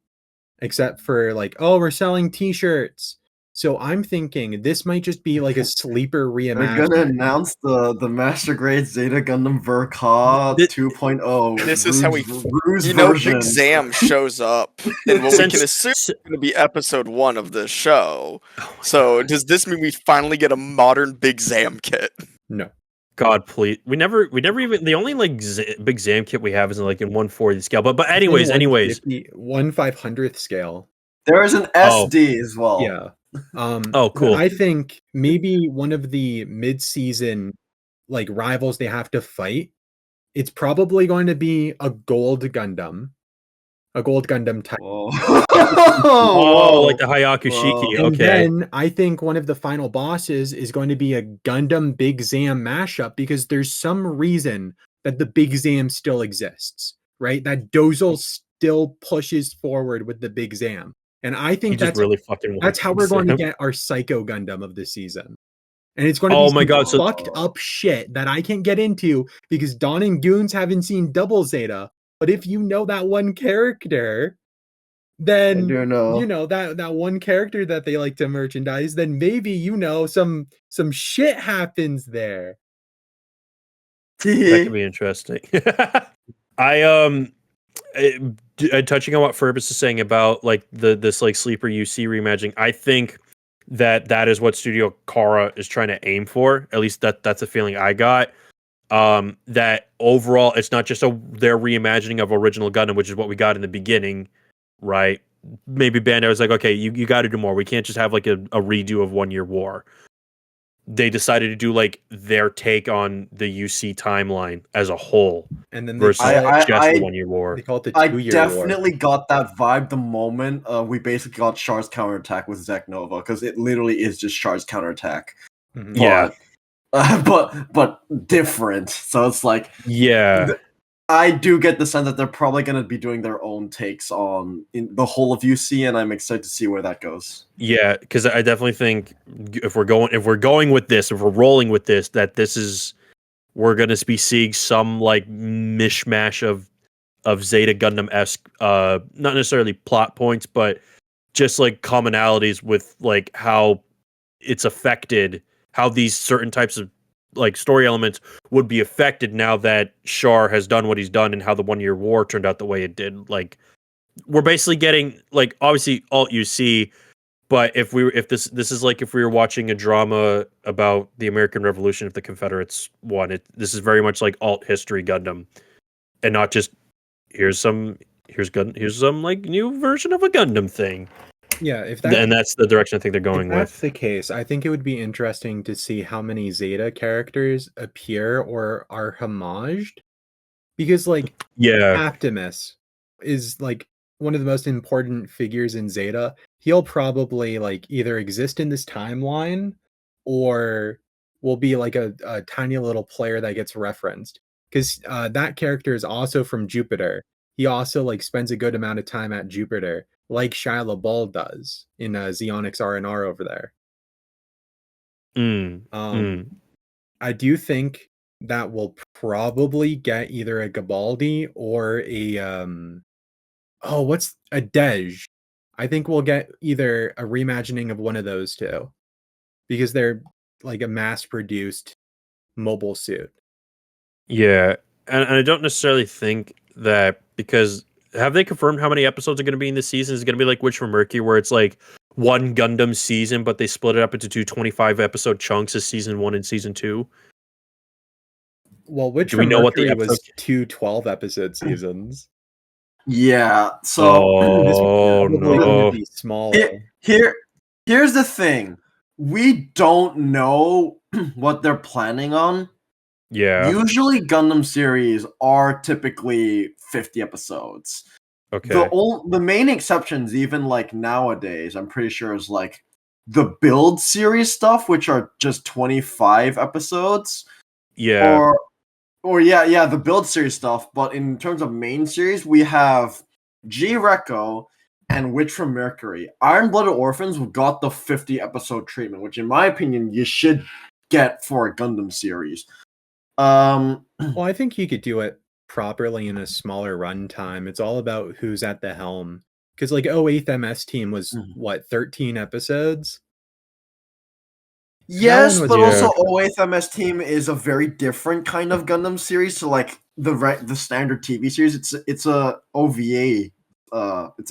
except for like, oh, we're selling t-shirts. So I'm thinking this might just be like a sleeper reimagining. They're gonna announce the Master Grade Zeta Gundam Verka 2.0. This is how we, Big Zam shows up, and what we can assume is going to be episode 1 of the show. So does this mean we finally get a modern Big Zam kit? No. God, please. We never even, the only like Big Zam kit we have is like in 1/40 scale. But anyways, 1/500th scale. There is an SD as well. Yeah. Cool. I think maybe one of the mid-season like rivals they have to fight, it's probably going to be a gold Gundam type. Like the Hayaku Shiki. And Okay. then I think one of the final bosses is going to be a Gundam Big Zam mashup, because there's some reason that the Big Zam still exists, right? That Dozel still pushes forward with the Big Zam. And I think that's how we're going to get our Psycho Gundam of the season. And it's going to be fucked up shit that I can't get into because Don and Goons haven't seen Double Zeta. But if you know that one character, then you know that one character that they like to merchandise, then maybe some shit happens there. That could be interesting. Touching on what Furbus is saying about like this like sleeper UC reimagining, I think that is what Studio Kara is trying to aim for. At least that's a feeling I got. That overall, it's not just their reimagining of original Gundam, which is what we got in the beginning, right? Maybe Bandai was like, okay, you got to do more. We can't just have like a redo of 1 Year War. They decided to do like their take on the UC timeline as a whole, and then versus just the 1 Year War. They call it the 2 Year War. I definitely got that vibe the moment we basically got Char's counterattack with Zek Nova, because it literally is just Char's counterattack. Mm-hmm. Yeah, but different. So it's like, I do get the sense that they're probably going to be doing their own takes on in the whole of UC, and I'm excited to see where that goes. Yeah, because I definitely think if we're rolling with this, that we're going to be seeing some like mishmash of Zeta Gundam-esque, not necessarily plot points, but just like commonalities with like how it's affected, how these certain types of like story elements would be affected now that Char has done what he's done, and how the 1 Year War turned out the way it did. Like, we're basically getting like obviously alt UC, but if this is like if we were watching a drama about the American Revolution, if the Confederates won, this is very much like alt history Gundam, and not just here's some like new version of a Gundam thing. Yeah, if that And that's the direction I think they're going if that's with. the case, I think it would be interesting to see how many Zeta characters appear or are homaged. Because like Yeah. Optimus is like one of the most important figures in Zeta. He'll probably like either exist in this timeline or will be like a tiny little player that gets referenced. Because that character is also from Jupiter. He also like spends a good amount of time at Jupiter, like Shia LaBeouf does in Xeonix R&R over there. Mm, Um, mm. I do think that will probably get either a Gabaldi or a what's a Dej. I think we'll get either a reimagining of one of those two because they're like a mass-produced mobile suit. Yeah. And I don't necessarily think that because have they confirmed how many episodes are going to be in this season? Is it going to be like Witch from Mercury, where it's like one Gundam season, but they split it up into two 25-episode chunks as season 1 and season 2? Well, Witch Do we from know what the Mercury episode? was two 12-episode seasons. Yeah. So This one's Oh probably going to no! be smaller. here's the thing. We don't know what they're planning on. Yeah. Usually Gundam series are typically 50 episodes. Okay. The main exceptions, even like nowadays, I'm pretty sure is like the build series stuff, which are just 25 episodes. Yeah. Or yeah, the build series stuff. But in terms of main series, we have G Reco and Witch from Mercury. Iron Blooded Orphans got the 50 episode treatment, which in my opinion you should get for a Gundam series. Well, I think you could do it properly in a smaller runtime. It's all about who's at the helm. Because like 08th MS Team was what, 13 episodes? Yes, was but Yeah. also 08th MS Team is a very different kind of Gundam series to like the standard TV series. It's a OVA.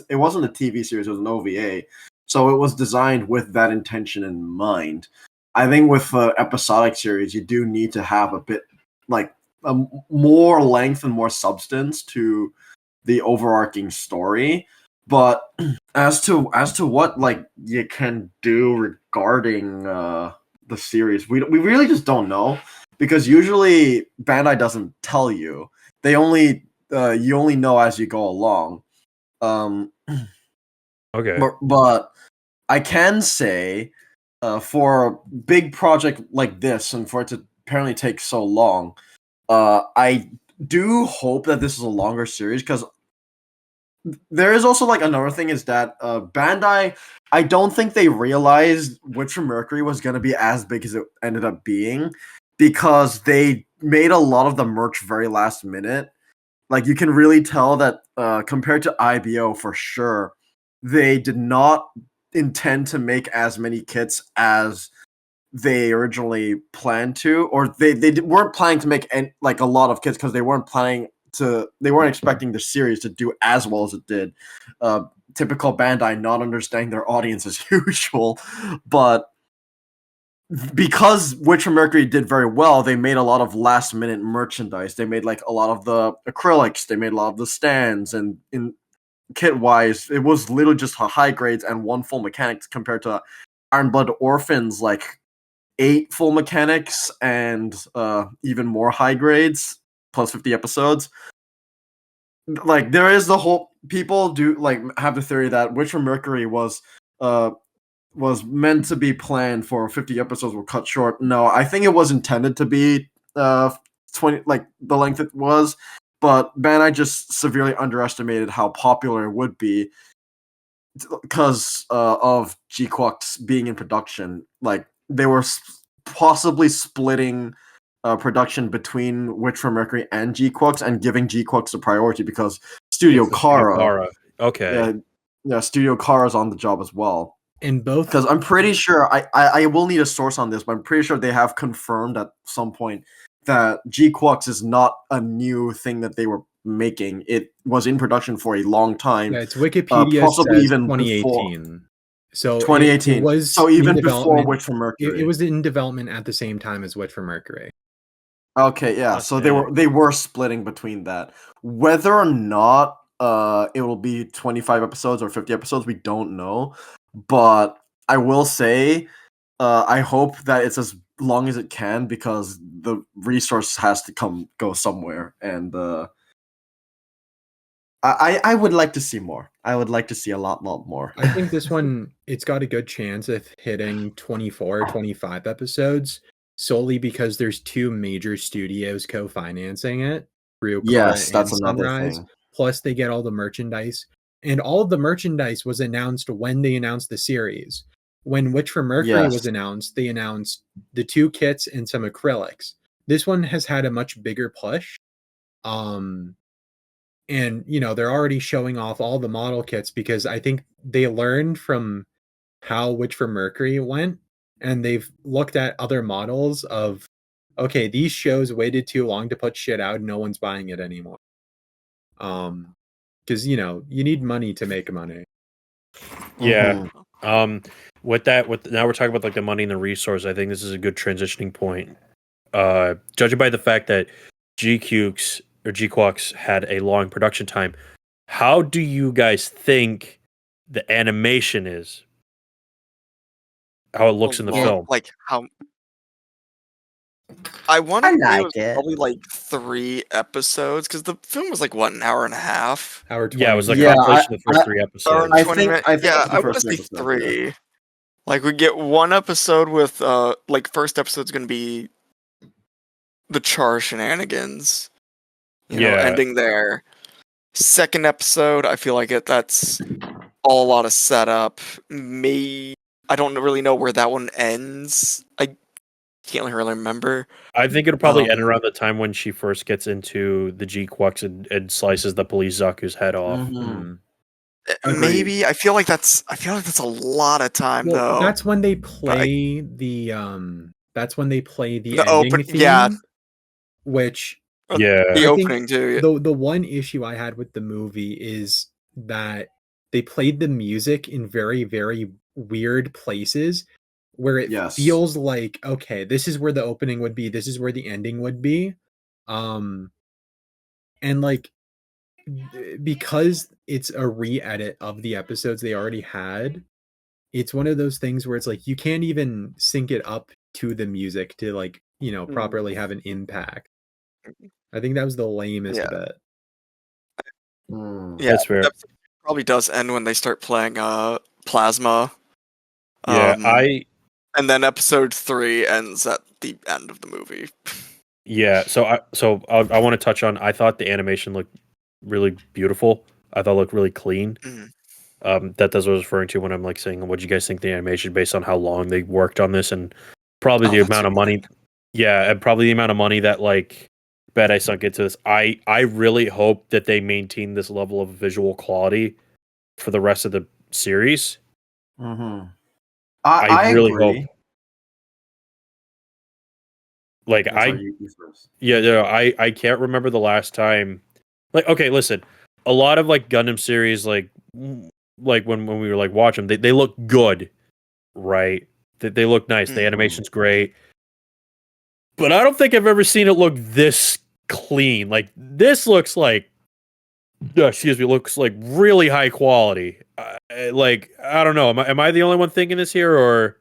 It wasn't a TV series; it was an OVA. So it was designed with that intention in mind. I think with episodic series, you do need to have a bit like more length and more substance to the overarching story. But as to what like you can do regarding the series, we really just don't know, because usually Bandai doesn't tell you. They only you only know as you go along. Okay. But I can say for a big project like this, and for it to apparently take so long, I do hope that this is a longer series, because there is also like another thing is that Bandai, I don't think they realized Witch from Mercury was going to be as big as it ended up being, because they made a lot of the merch very last minute. Like you can really tell that compared to IBO for sure, they did not intend to make as many kits as they originally planned to, or they weren't planning to make like a lot of kits, because they weren't expecting the series to do as well as it did. Typical Bandai not understanding their audience as usual, but because Witch from Mercury did very well, they made a lot of last minute merchandise. They made like a lot of the acrylics, they made a lot of the stands, and in kit wise, it was literally just high grades and one full mechanics, compared to Iron Blood Orphans, like 8 full mechanics and even more high grades plus 50 episodes. Like there is the whole, people do like have the theory that Witch from Mercury was meant to be planned for 50 episodes, were cut short. No, I think it was intended to be 20, like the length it was, but Bandai just severely underestimated how popular it would be because of GQuuuuuX being in production. Like they were possibly splitting production between Witch from Mercury and GQuuuuuX, and giving GQuuuuuX the priority because Studio It's the Studio Kara, Kara. Okay. yeah, Studio Kara's on the job as well. In both, Because I'm pretty sure I will need a source on this, but I'm pretty sure they have confirmed at some point that GQuuuuuX is not a new thing that they were making. It was in production for a long time. yeah, it's Wikipedia possibly says even 2018. So 2018. It was so even in before development. Witch from Mercury. It was in development at the same time as Witch from Mercury. Okay, yeah. So Okay. they were splitting between that. Whether or not it will be 25 episodes or 50 episodes, we don't know. but I will say, I hope that it's as long as it can because the resource has to go somewhere, and I would like to see more. I would like to see a lot more. I think this one, it's got a good chance of hitting 24 or 25 episodes solely because there's two major studios co-financing it, Ryukara Yes, and that's another Sunrise. thing. Plus, they get all the merchandise. And all of the merchandise was announced when they announced the series. When Witch from Mercury was Yes. announced, they announced the two kits and some acrylics. This one has had a much bigger push. And they're already showing off all the model kits because I think they learned from how Witch from Mercury went, and they've looked at other models of, okay, these shows waited too long to put shit out, no one's buying it anymore. Because you need money to make money. Yeah. Mhm. With now we're talking about like the money and the resource. I think this is a good transitioning point. Judging by the fact that GQuuuuuuX had a long production time, how do you guys think the animation is? How it looks in the film? Like how I want I to say it like was it. probably like 3 episodes because the film was like what, an hour and a half. Hour 20. Yeah, it was a Yeah, compilation of the first 3 Or episodes. I 20 think- minutes. I think Yeah, it's the I want first to say episode, yeah. 3. Like we get one episode with like first episode's gonna be the Char shenanigans. Yeah. Ending there. Second episode, I feel like that's all a lot of setup. I don't really know where that one ends. I can't really remember. I think it'll probably end Um, around the time when she first gets into the GQuuuuuX and slices the police Zaku's head off. Mhm. Mhm. Agreed. Maybe I feel like that's a lot of time Well, though. that's when they play the The ending open- theme, yeah. which Yeah. The I think opening too. the one issue I had with the movie is that they played the music in very, very weird places where it Yes. feels like, okay, this is where the opening would be, this is where the ending would be. And like because it's a re-edit of the episodes they already had, it's one of those things where it's like you can't even sync it up to the music to like, properly have an impact. I think that was the lamest Yeah. bit. Mm. Yeah, That's fair. that probably does end when they start playing Plasma. Yeah, And then episode 3 ends at the end of the movie. so I want to touch on. I thought the animation looked really beautiful. I thought it looked really clean. Mhm. That's what I was referring to when I'm like saying, what do you guys think the animation based on how long they worked on this and probably the that's amount of super money. Yeah, and probably the amount of money that like Bad Eye sunk into this. I really hope that they maintain this level of visual quality for the rest of the series. Mm-hmm. I really agree. hope. Like I'm sorry, you first. Yeah, no, I can't remember the last time. Like, okay, listen, a lot of like Gundam series, like when we were like watching them, they look good, right? They look nice. The Mhm. animation's great, but I don't think I've ever seen it look this clean. Like this looks like, looks like really high quality. Like I don't know. Am I the only one thinking this here, or?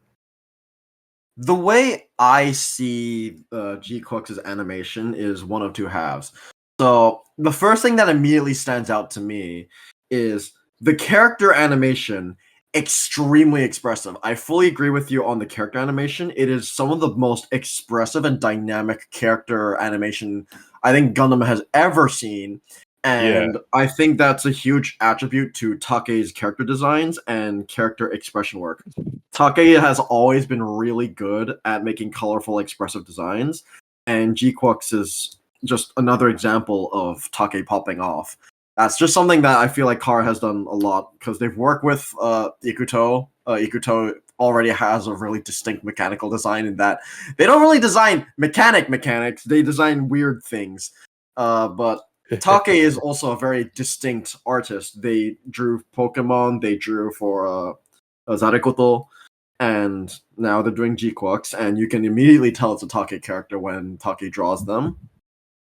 The way I see GQuuuuuuX's animation is one of two halves. So the first thing that immediately stands out to me is the character animation, extremely expressive. I fully agree with you on the character animation. It is some of the most expressive and dynamic character animation I think Gundam has ever seen. And I think that's a huge attribute to Take's character designs and character expression work. Take has always been really good at making colorful, expressive designs, and GQuuuuuX is just another example of Take popping off. That's just something that I feel like Kara has done a lot because they've worked with Ikuto. Ikuto already has a really distinct mechanical design in that they don't really design mechanics; they design weird things. But Take is also a very distinct artist. They drew Pokemon. They drew for Zarekoto. And now they're doing GQuuuuuX, and you can immediately tell it's a Take character when Take draws them.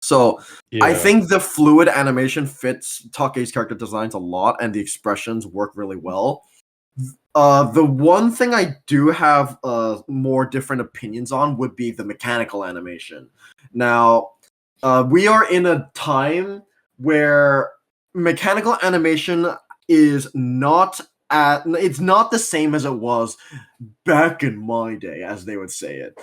So I think the fluid animation fits Take's character designs a lot, and the expressions work really well. The one thing I do have more different opinions on would be the mechanical animation. Now, we are in a time where mechanical animation is not it's not the same as it was back in my day, as they would say it.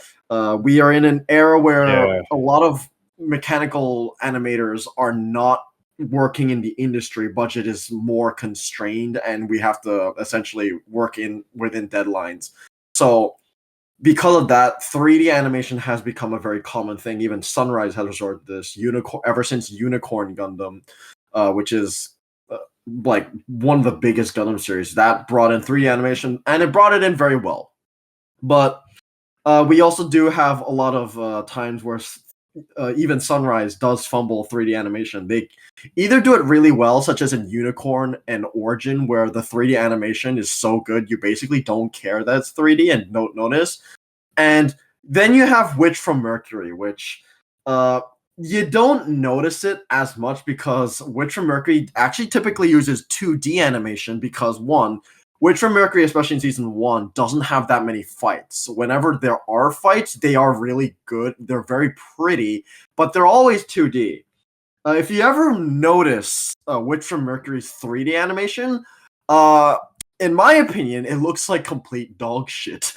We are in an era where Yeah. a lot of mechanical animators are not working in the industry. Budget is more constrained, and we have to essentially work in within deadlines. So because of that, 3D animation has become a very common thing. Even Sunrise has resorted to this unicorn ever since Unicorn Gundam, which is like one of the biggest Gundam series that brought in 3D animation, and it brought it in very well. But we also do have a lot of times where even Sunrise does fumble 3D animation. They either do it really well, such as in Unicorn and Origin, where the 3D animation is so good you basically don't care that it's 3D and don't notice. And then you have Witch from Mercury, which you don't notice it as much because Witch from Mercury actually typically uses 2D animation because one, Witch from Mercury, especially in season 1, doesn't have that many fights. Whenever there are fights, they are really good. They're very pretty, but they're always 2D. If you ever notice Witch from Mercury's 3D animation, in my opinion, it looks like complete dog shit.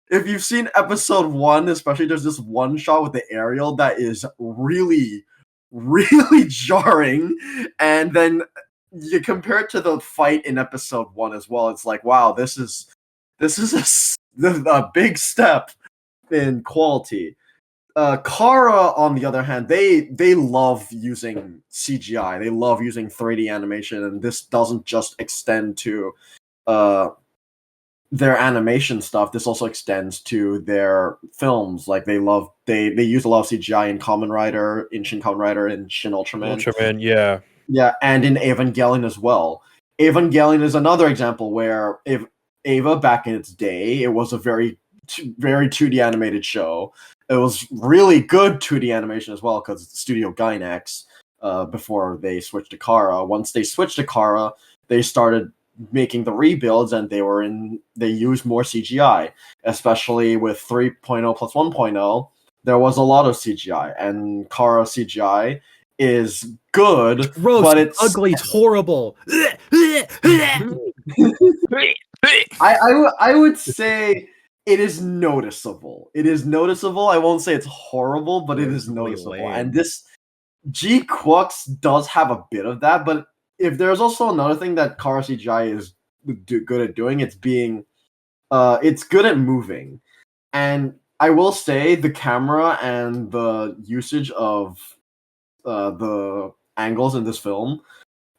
If you've seen episode 1, especially there's this one shot with the aerial that is really, really jarring, and then you compare it to the fight in episode 1 as well. It's like, wow, this is a big step in quality. Kara, on the other hand, they love using CGI. They love using 3D animation, and this doesn't just extend to their animation stuff. This also extends to their films. Like they use a lot of CGI in Kamen Rider, in Shin Kamen Rider, and Shin Ultraman. Ultraman, yeah. Yeah, and in Evangelion as well. Evangelion is another example where if Eva back in its day, it was a very 2D animated show. It was really good 2D animation as well because it's Studio Gainax before they switched to Kara. Once they switched to Kara, they started making the rebuilds and they used more CGI, especially with 3.0 plus 1.0. There was a lot of CGI, and Kara CGI is good, It's gross, but it's ugly, it's horrible. I would say it is noticeable. It is noticeable. I won't say it's horrible, but it is It's really noticeable. lame. And this GQuuuuuuX does have a bit of that, but if there's also another thing that Kara CGI is good at doing, it's being it's good at moving. And I will say the camera and the usage of the angles in this film,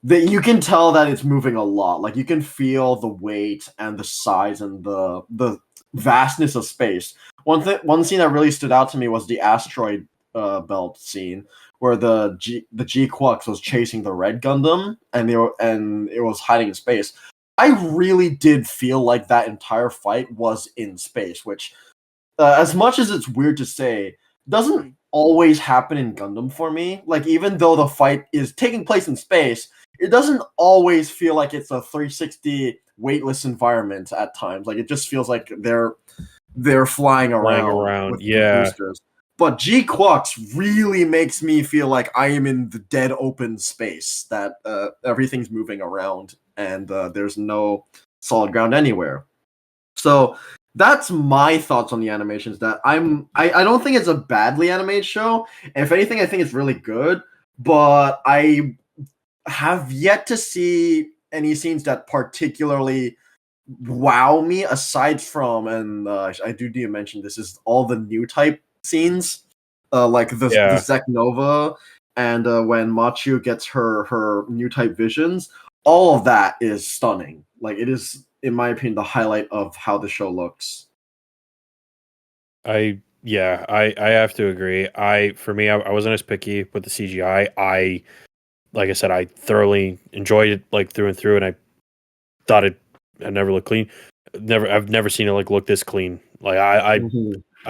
that you can tell that it's moving a lot. Like you can feel the weight and the size and the vastness of space. One scene that really stood out to me was the asteroid belt scene where the GQuuuuuuX was chasing the red Gundam and it was hiding in space. I really did feel like that entire fight was in space, which as much as it's weird to say, doesn't always happen in Gundam for me. Like even though the fight is taking place in space, it doesn't always feel like it's a 360 weightless environment at times. Like it just feels like they're flying around with yeah. boosters. But GQuuuuuuX really makes me feel like I am in the dead open space, that everything's moving around and there's no solid ground anywhere. So that's my thoughts on the animations. That I don't think it's a badly animated show. If anything, I think it's really good. But I have yet to see any scenes that particularly wow me, aside from, and I do need to mention this, is all the new type scenes, like the Zek Nova, and when Machu gets her new type visions. All of that is stunning. Like it is, in my opinion, the highlight of how the show looks. I have to agree. For me, I wasn't as picky with the CGI. Like I said, I thoroughly enjoyed it, like through and through, and I thought it never looked clean. I've never seen it like look this clean. Like I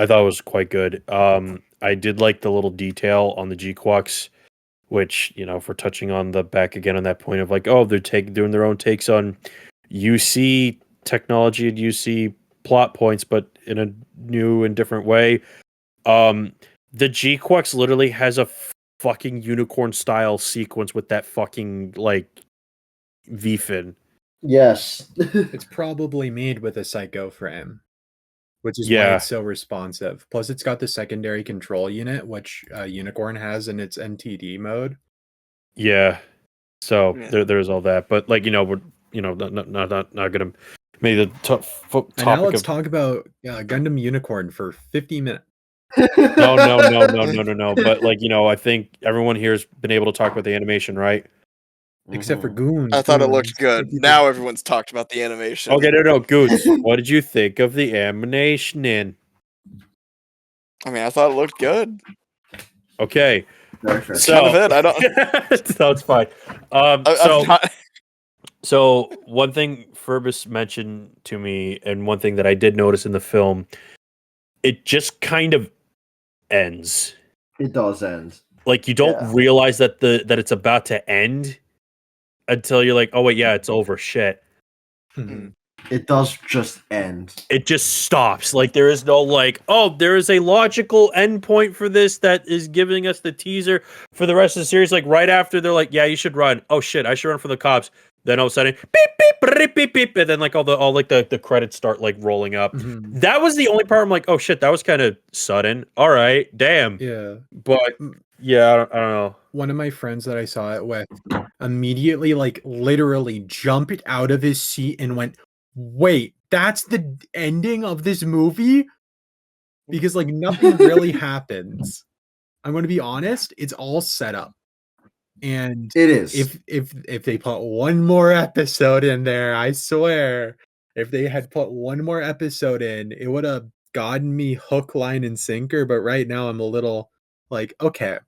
thought it was quite good. I did like the little detail on the GQuuuuuuX, which, for touching on the back again on that point of like, oh, they're doing their own takes on you see technology and you see plot points, but in a new and different way. The GQuuuuuX literally has a fucking unicorn style sequence with that fucking like V-fin. Yes. It's probably made with a psycho frame, which is why Yeah. it's so responsive. Plus, it's got the secondary control unit, which Unicorn has in its NTD mode. Yeah. So Yeah. there's all that, but like we're not gonna make the And now topic let's of talk about Gundam Unicorn for 50 minutes. no. But like I think everyone here has been able to talk about the animation, right? Except for Mhm. Goons. I thought it Goons. looked good. What do you Now think? everyone's talked about the animation. Okay, no, Goose. What did you think of the animation? I mean, I thought it looked good. Okay, Very fair. so Kind of it. I don't. no, it's fine. I'm So not. So one thing Furbus mentioned to me, and one thing that I did notice in the film, it just kind of ends. It does end. Like you don't Yeah. realize that it's about to end until you're like, oh wait, yeah, it's over. Shit. It does just end. It just stops. Like there is no like, oh, there is a logical endpoint for this that is giving us the teaser for the rest of the series. Like right after they're like, yeah, you should run. Oh shit, I should run for the cops. Then all of a sudden, beep beep beep beep beep, and then like all the credits start like rolling up. Mhm. That was the only part I'm like, oh shit, that was kind of sudden. All right, damn. Yeah. But yeah, I don't know. One of my friends that I saw it with immediately, like literally jumped out of his seat and went, wait, that's the ending of this movie? Because like nothing really happens. I'm going to be honest, it's all set up. And It is. if they put one more episode in there, I swear, if they had put one more episode in, it would have gotten me hook, line, and sinker. But right now I'm a little like, okay,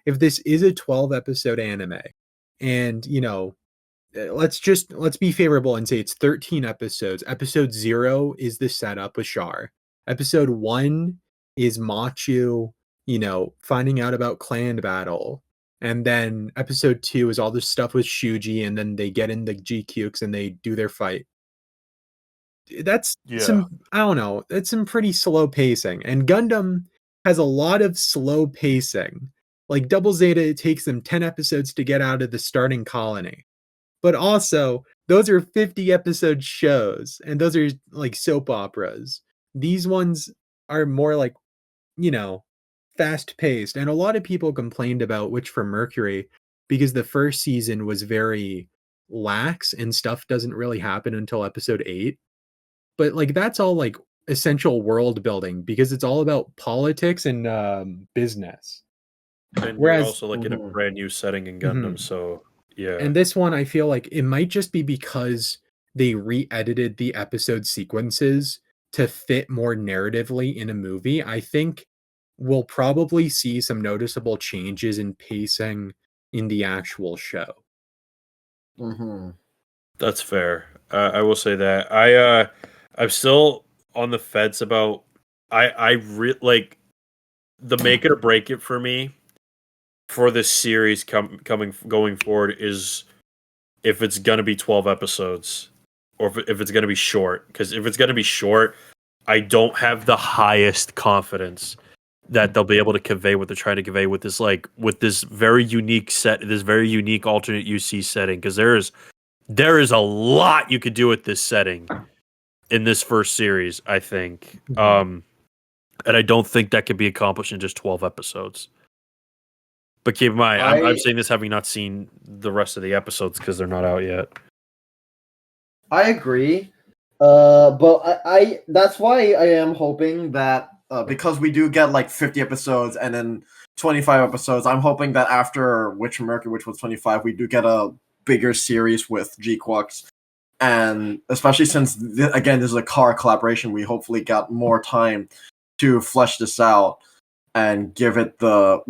if this is a 12 episode anime, and let's be favorable and say it's 13 episodes. Episode 0 is the setup with Char. Episode 1 is Machu, finding out about clan battle. And then episode 2 is all this stuff with Shuji, and then they get in the GQuuuuuuX and they do their fight. That's I don't know, it's some pretty slow pacing. And Gundam has a lot of slow pacing. Like Double Zeta, it takes them 10 episodes to get out of the starting colony. But also, those are 50 episode shows, and those are like soap operas. These ones are more like, fast paced. And a lot of people complained about Witch from Mercury because the first season was very lax and stuff doesn't really happen until episode 8. But like that's all like essential world building because it's all about politics and business. And Whereas- you're also like in a brand new setting in Gundam, so yeah. And this one, I feel like it might just be because they re-edited the episode sequences to fit more narratively in a movie. I think we'll probably see some noticeable changes in pacing in the actual show. Mm-hmm. That's fair. I will say that. I'm still on the fence about. Like the make it or break it for me for this series going forward is if it's gonna be 12 episodes or if it's gonna be short. Because if it's gonna be short, I don't have the highest confidence that they'll be able to convey what they're trying to convey with this very unique this very unique alternate UC setting. Because there is a lot you could do with this setting in this first series, I think. And I don't think that could be accomplished in just 12 episodes. But keep in mind, I'm saying this having not seen the rest of the episodes because they're not out yet. I agree. But I that's why I am hoping that Because we do get like 50 episodes and then 25 episodes, I'm hoping that after Witch from Mercury, which was 25, we do get a bigger series with GQuuuuuuX. And especially since, again, this is a car collaboration, we hopefully got more time to flesh this out and give it the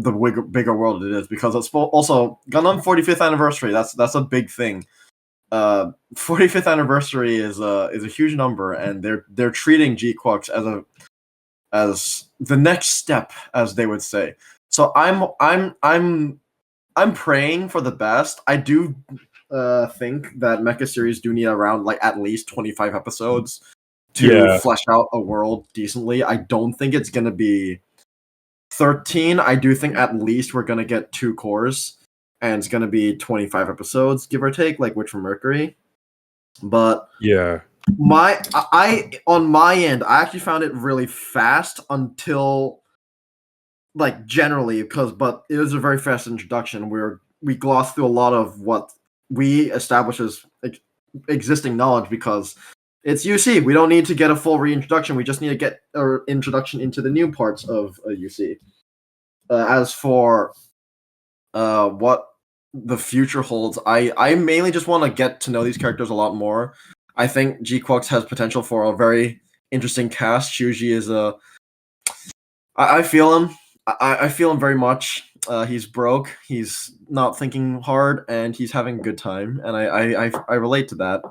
bigger world it is. Because it's also Gundam 45th anniversary. That's a big thing. 45th anniversary is a huge number, and they're treating GQuuuuuuX as the next step, as they would say. So I'm praying for the best. I do think that mecha series do need around like at least 25 episodes to flesh out a world decently. I don't think it's gonna be 13. I do think at least we're gonna get 2 cores, and it's gonna be 25 episodes, give or take, like Witch from Mercury. But Yeah. I on my end, I actually found it really fast until like generally but it was a very fast introduction. We glossed through a lot of what we established as existing knowledge because it's UC. We don't need to get a full reintroduction. We just need to get an introduction into the new parts of UC. As for what the future holds, I mainly just want to get to know these characters a lot more. I think GQuuuuuX has potential for a very interesting cast. Shuji is I feel him. I feel him very much. He's broke. He's not thinking hard, and he's having a good time. And I relate to that.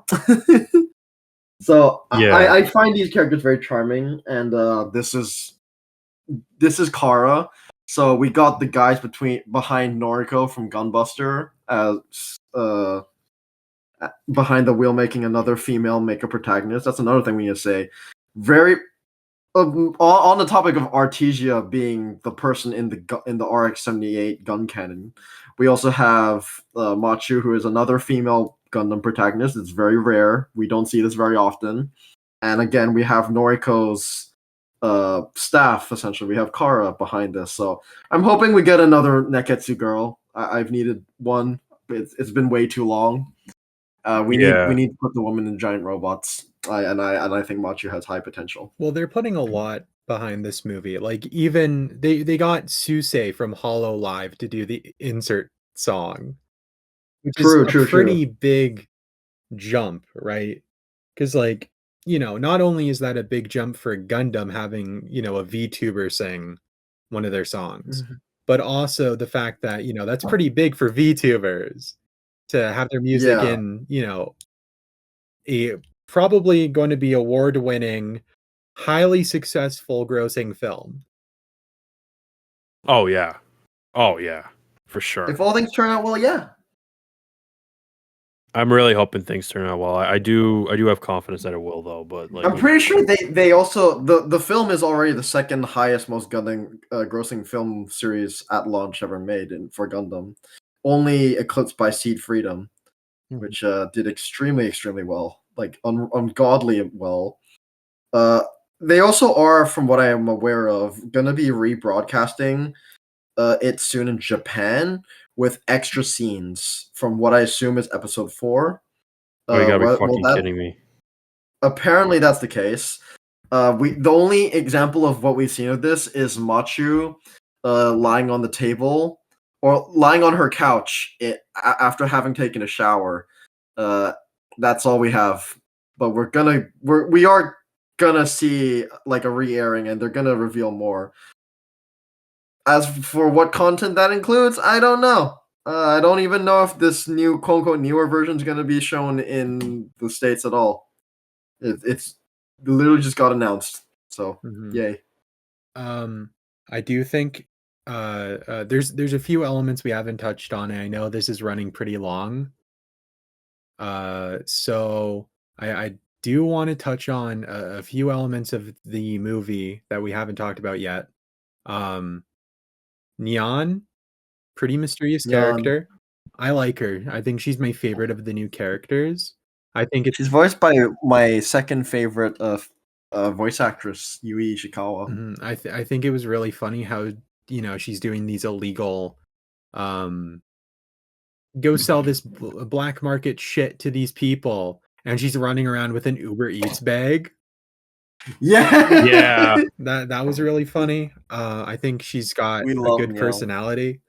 So Yeah. I find these characters very charming, and this is Kara. So we got the guys behind Noriko from Gunbuster as behind the wheel, making another female mecha protagonist. That's another thing we need to say. Very on the topic of Artesia being the person in the RX-78 gun cannon, we also have Machu, who is another female Gundam protagonist. It's very rare. We don't see this very often. And again, we have Noriko's staff, essentially. We have Kara behind this. So I'm hoping we get another Neketsu girl. I've needed one. It's been way too long. We need to put the woman in giant robots. I think Machu has high potential. Well, they're putting a lot behind this movie. Like even they got Susei from Hollow Live to do the insert song, which is a pretty big jump, right? Because like, you know, not only is that a big jump for Gundam having, you know, a VTuber sing one of their songs, but also the fact that, you know, that's pretty big for VTubers to have their music in, you know, a probably going to be award-winning, highly successful grossing film. Oh yeah. For sure. If all things turn out well, yeah. I'm really hoping things turn out well. I do have confidence that it will, though. But like, I'm pretty sure they also the film is already the second highest most Gundam grossing film series at launch ever made for Gundam, only eclipsed by Seed Freedom, which did extremely well, like ungodly well. They also are, from what I am aware of, gonna be rebroadcasting it soon in Japan with extra scenes from what I assume is episode 4. you gotta be fucking kidding me. Apparently that's the case. The only example of what we've seen of this is Machu lying on the table or lying on her couch after having taken a shower. That's all we have. But we are gonna see like a re-airing, and they're gonna reveal more. As for what content that includes, I don't know. I don't even know if this new quote-unquote newer version is going to be shown in the States at all. It's literally just got announced. So, yay. I do think there's a few elements we haven't touched on, and I know this is running pretty long. So I do want to touch on a few elements of the movie that we haven't talked about yet. Neon, pretty mysterious character. I like her. I think she's my favorite of the new characters. I think she's voiced by my second favorite voice actress, Yui Ishikawa. I think it was really funny how, you know, she's doing these illegal go sell this black market shit to these people, and she's running around with an Uber Eats bag. Yeah. That was really funny. I think she's got a good personality.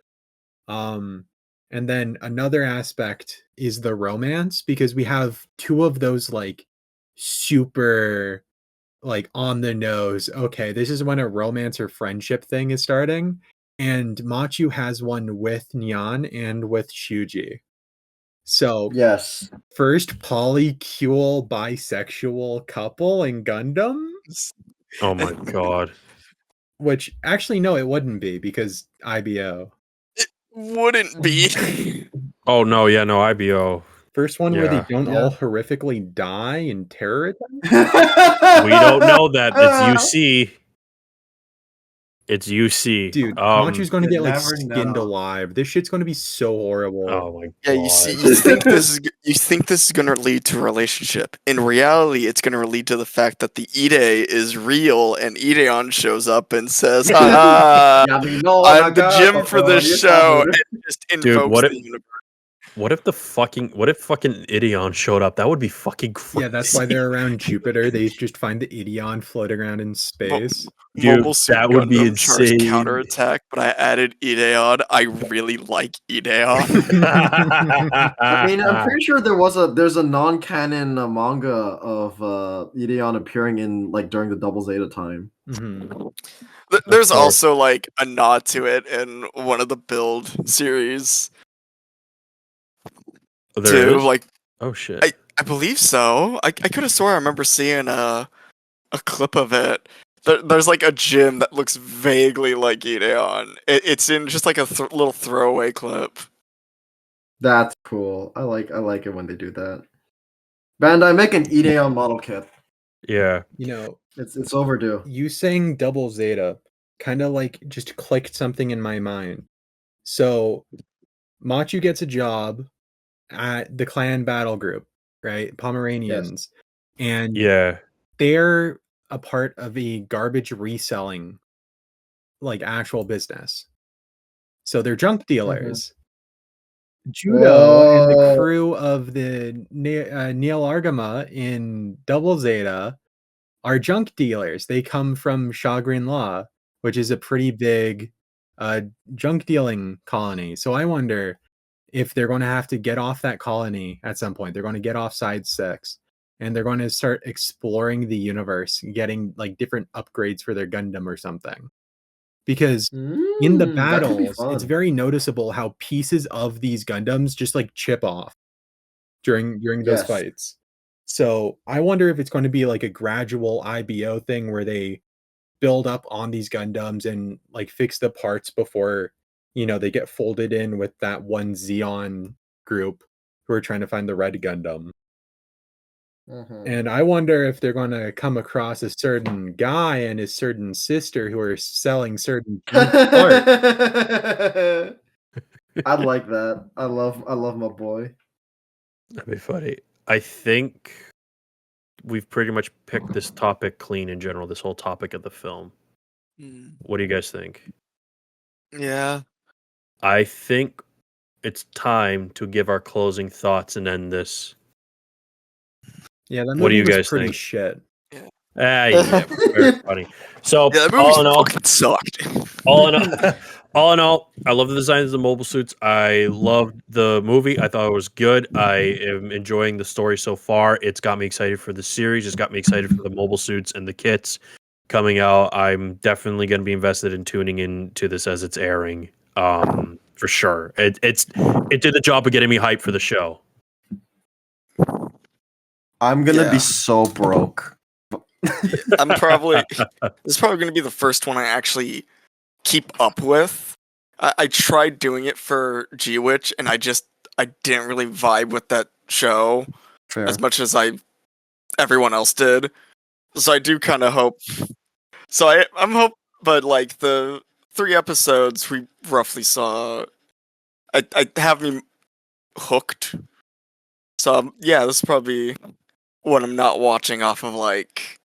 And then another aspect is the romance, because we have two of those like super like on the nose, okay, this is when a romance or friendship thing is starting, and Machu has one with Nyan and with Shuji. So yes, first polycule bisexual couple in Gundam. Oh my god. Which actually no, it wouldn't be, because IBO. It wouldn't be. Oh no, yeah, no, IBO. First one where they Yeah. don't Yeah. all horrifically die in terror attacks? We don't know that. It's UC. It's UC. Dude, Machu's gonna You get like never skinned know. alive. This shit's gonna be so horrible. Oh my god. Yeah, you see, you think this is gonna lead to a relationship. In reality, it's gonna lead to the fact that the Ide is real, and Ideon shows up and says, "Ha I'm the gym for this show," and just invokes what the if- universe. What if fucking Ideon showed up? That would be fucking crazy. Yeah, that's why they're around Jupiter. They just find the Ideon floating around in space. Dude, Mobile Suit that would be Gundam charged insane. counterattack, but I added Ideon. I really like Ideon. I mean, I'm pretty sure there's a non-canon manga of Ideon appearing in like during the Double Zeta time. Mhm. There's course. also like a nod to it in one of the build series There too. is? Like Oh shit. I believe so. I could have swore I remember seeing a clip of it. There's like a gym that looks vaguely like Ideon. It's in just like a little throwaway clip. That's cool. I like it when they do that. Bandai, make an Ideon model kit. Yeah. You know, It's overdue. you saying Double Zeta kind of like just clicked something in my mind. So, Machu gets a job at the clan battle group, right? Pomeranians. And Yeah. they're a part of a garbage reselling like actual business. So they're junk dealers. Judo and the crew of the Neil Argama in Double Zeta are junk dealers. They come from Shagrin Law, which is a pretty big junk dealing colony. So I wonder if they're going to have to get off that colony at some point. They're going to get off Side 6 and they're going to start exploring the universe, getting like different upgrades for their Gundam or something. Because in the that could be battles, it's fun. very noticeable how pieces of these Gundams just like chip off during those Yes. fights. So I wonder if it's going to be like a gradual IBO thing where they build up on these Gundams and like fix the parts before, you know, they get folded in with that one Xeon group who are trying to find the red Gundam. Mhm. And I wonder if they're going to come across a certain guy and his certain sister who are selling certain parts. I like that. I love my boy. That'd be funny. I think we've pretty much picked this topic clean in general, this whole topic of the film. What do you guys think? Yeah. I think it's time to give our closing thoughts and end this. Yeah, that movie What do you was guys pretty think? shit. Yeah, very funny. So Yeah, that movie all in all, fucking sucked. all in all, I love the designs of the mobile suits. I loved the movie. I thought it was good. I am enjoying the story so far. It's got me excited for the series. It's got me excited for the mobile suits and the kits coming out. I'm definitely going to be invested in tuning into this as it's airing. For sure. It did the job of getting me hyped for the show. I'm gonna Yeah. be so broke. This is probably going to be the first one I actually keep up with. I tried doing it for GWitch, and I didn't really vibe with that show Fair. as much as everyone else did. So I do kind of hope. So I'm hope, but like the 3 episodes we roughly saw, I have me hooked. So yeah, this is probably what I'm not watching off of like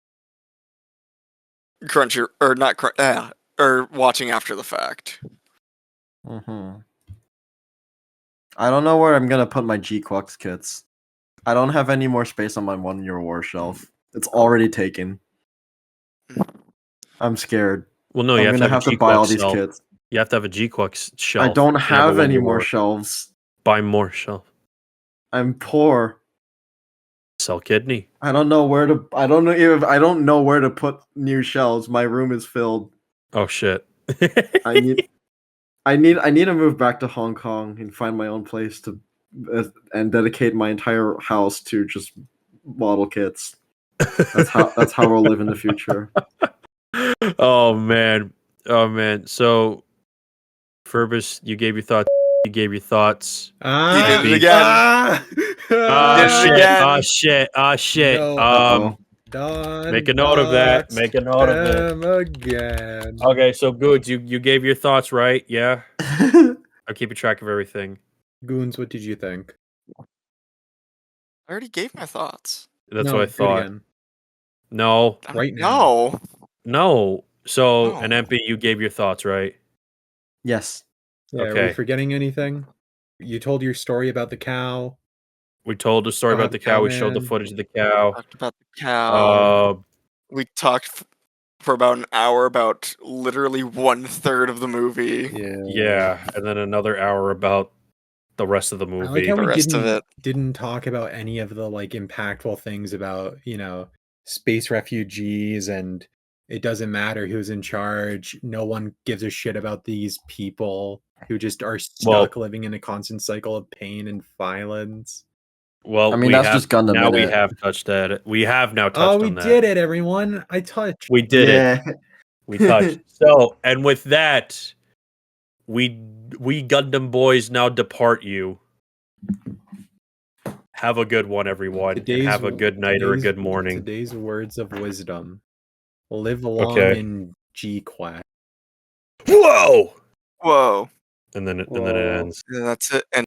Crunchy or not or watching after the fact. Mm-hmm. I don't know where I'm gonna put my GQuuuuuX kits. I don't have any more space on my 1 year war shelf. It's already taken. I'm scared. Well, no, I'm you have gonna to have have a to buy all GQuuuuuuX these shelf. kits. You have to have a GQuuuuuX shelf. I don't and have a have any Wonder more War. shelves. Buy more shelf. I'm poor. Sell kidney. I don't know where to. I don't know where to put new shelves. My room is filled. Oh shit. I need to move back to Hong Kong and find my own place to and dedicate my entire house to just model kits. That's how we'll live in the future. Oh man. So Furbus, you gave your thoughts. You gave your thoughts. Ah, did it again. ah, Oh Did it shit! again. Oh shit! Oh shit! No. Uh-oh. Don Make a note of that. doxed Make a note of it. him again. Okay, so Goods, you gave your thoughts, right? Yeah, I'm keeping track of everything. Goons, what did you think? I already gave my thoughts. That's No, what I do it thought. again. No, Right now. no. So, No. an MP, you gave your thoughts, right? Yes. Yeah, are we Okay. forgetting anything? You told your story about the cow. We told the story Still about have the cow. We showed the Cowman. footage of the cow. Talked about the cow. Uh, We talked for about an hour about literally 1/3 of the movie. yeah, and then another hour about the rest of the I like movie. how The we rest of it. didn't talk about any of the like impactful things about, space refugees, and it doesn't matter who's in charge. No one gives a shit about these people who just are stuck living in a constant cycle of pain and violence. Well, I mean, we that's have just Gundam now. in We it. have touched that. We have now touched Oh, we on that. did it, everyone. I touched. We did it. Yeah. We touched. So, and with that, we Gundam boys now depart you. Have a good one, everyone, and have a good night or a good morning. Today's words of wisdom. Live long Okay. in GQuuuuuuX. Whoa! Whoa. And then it Whoa. ends. Yeah, that's it. And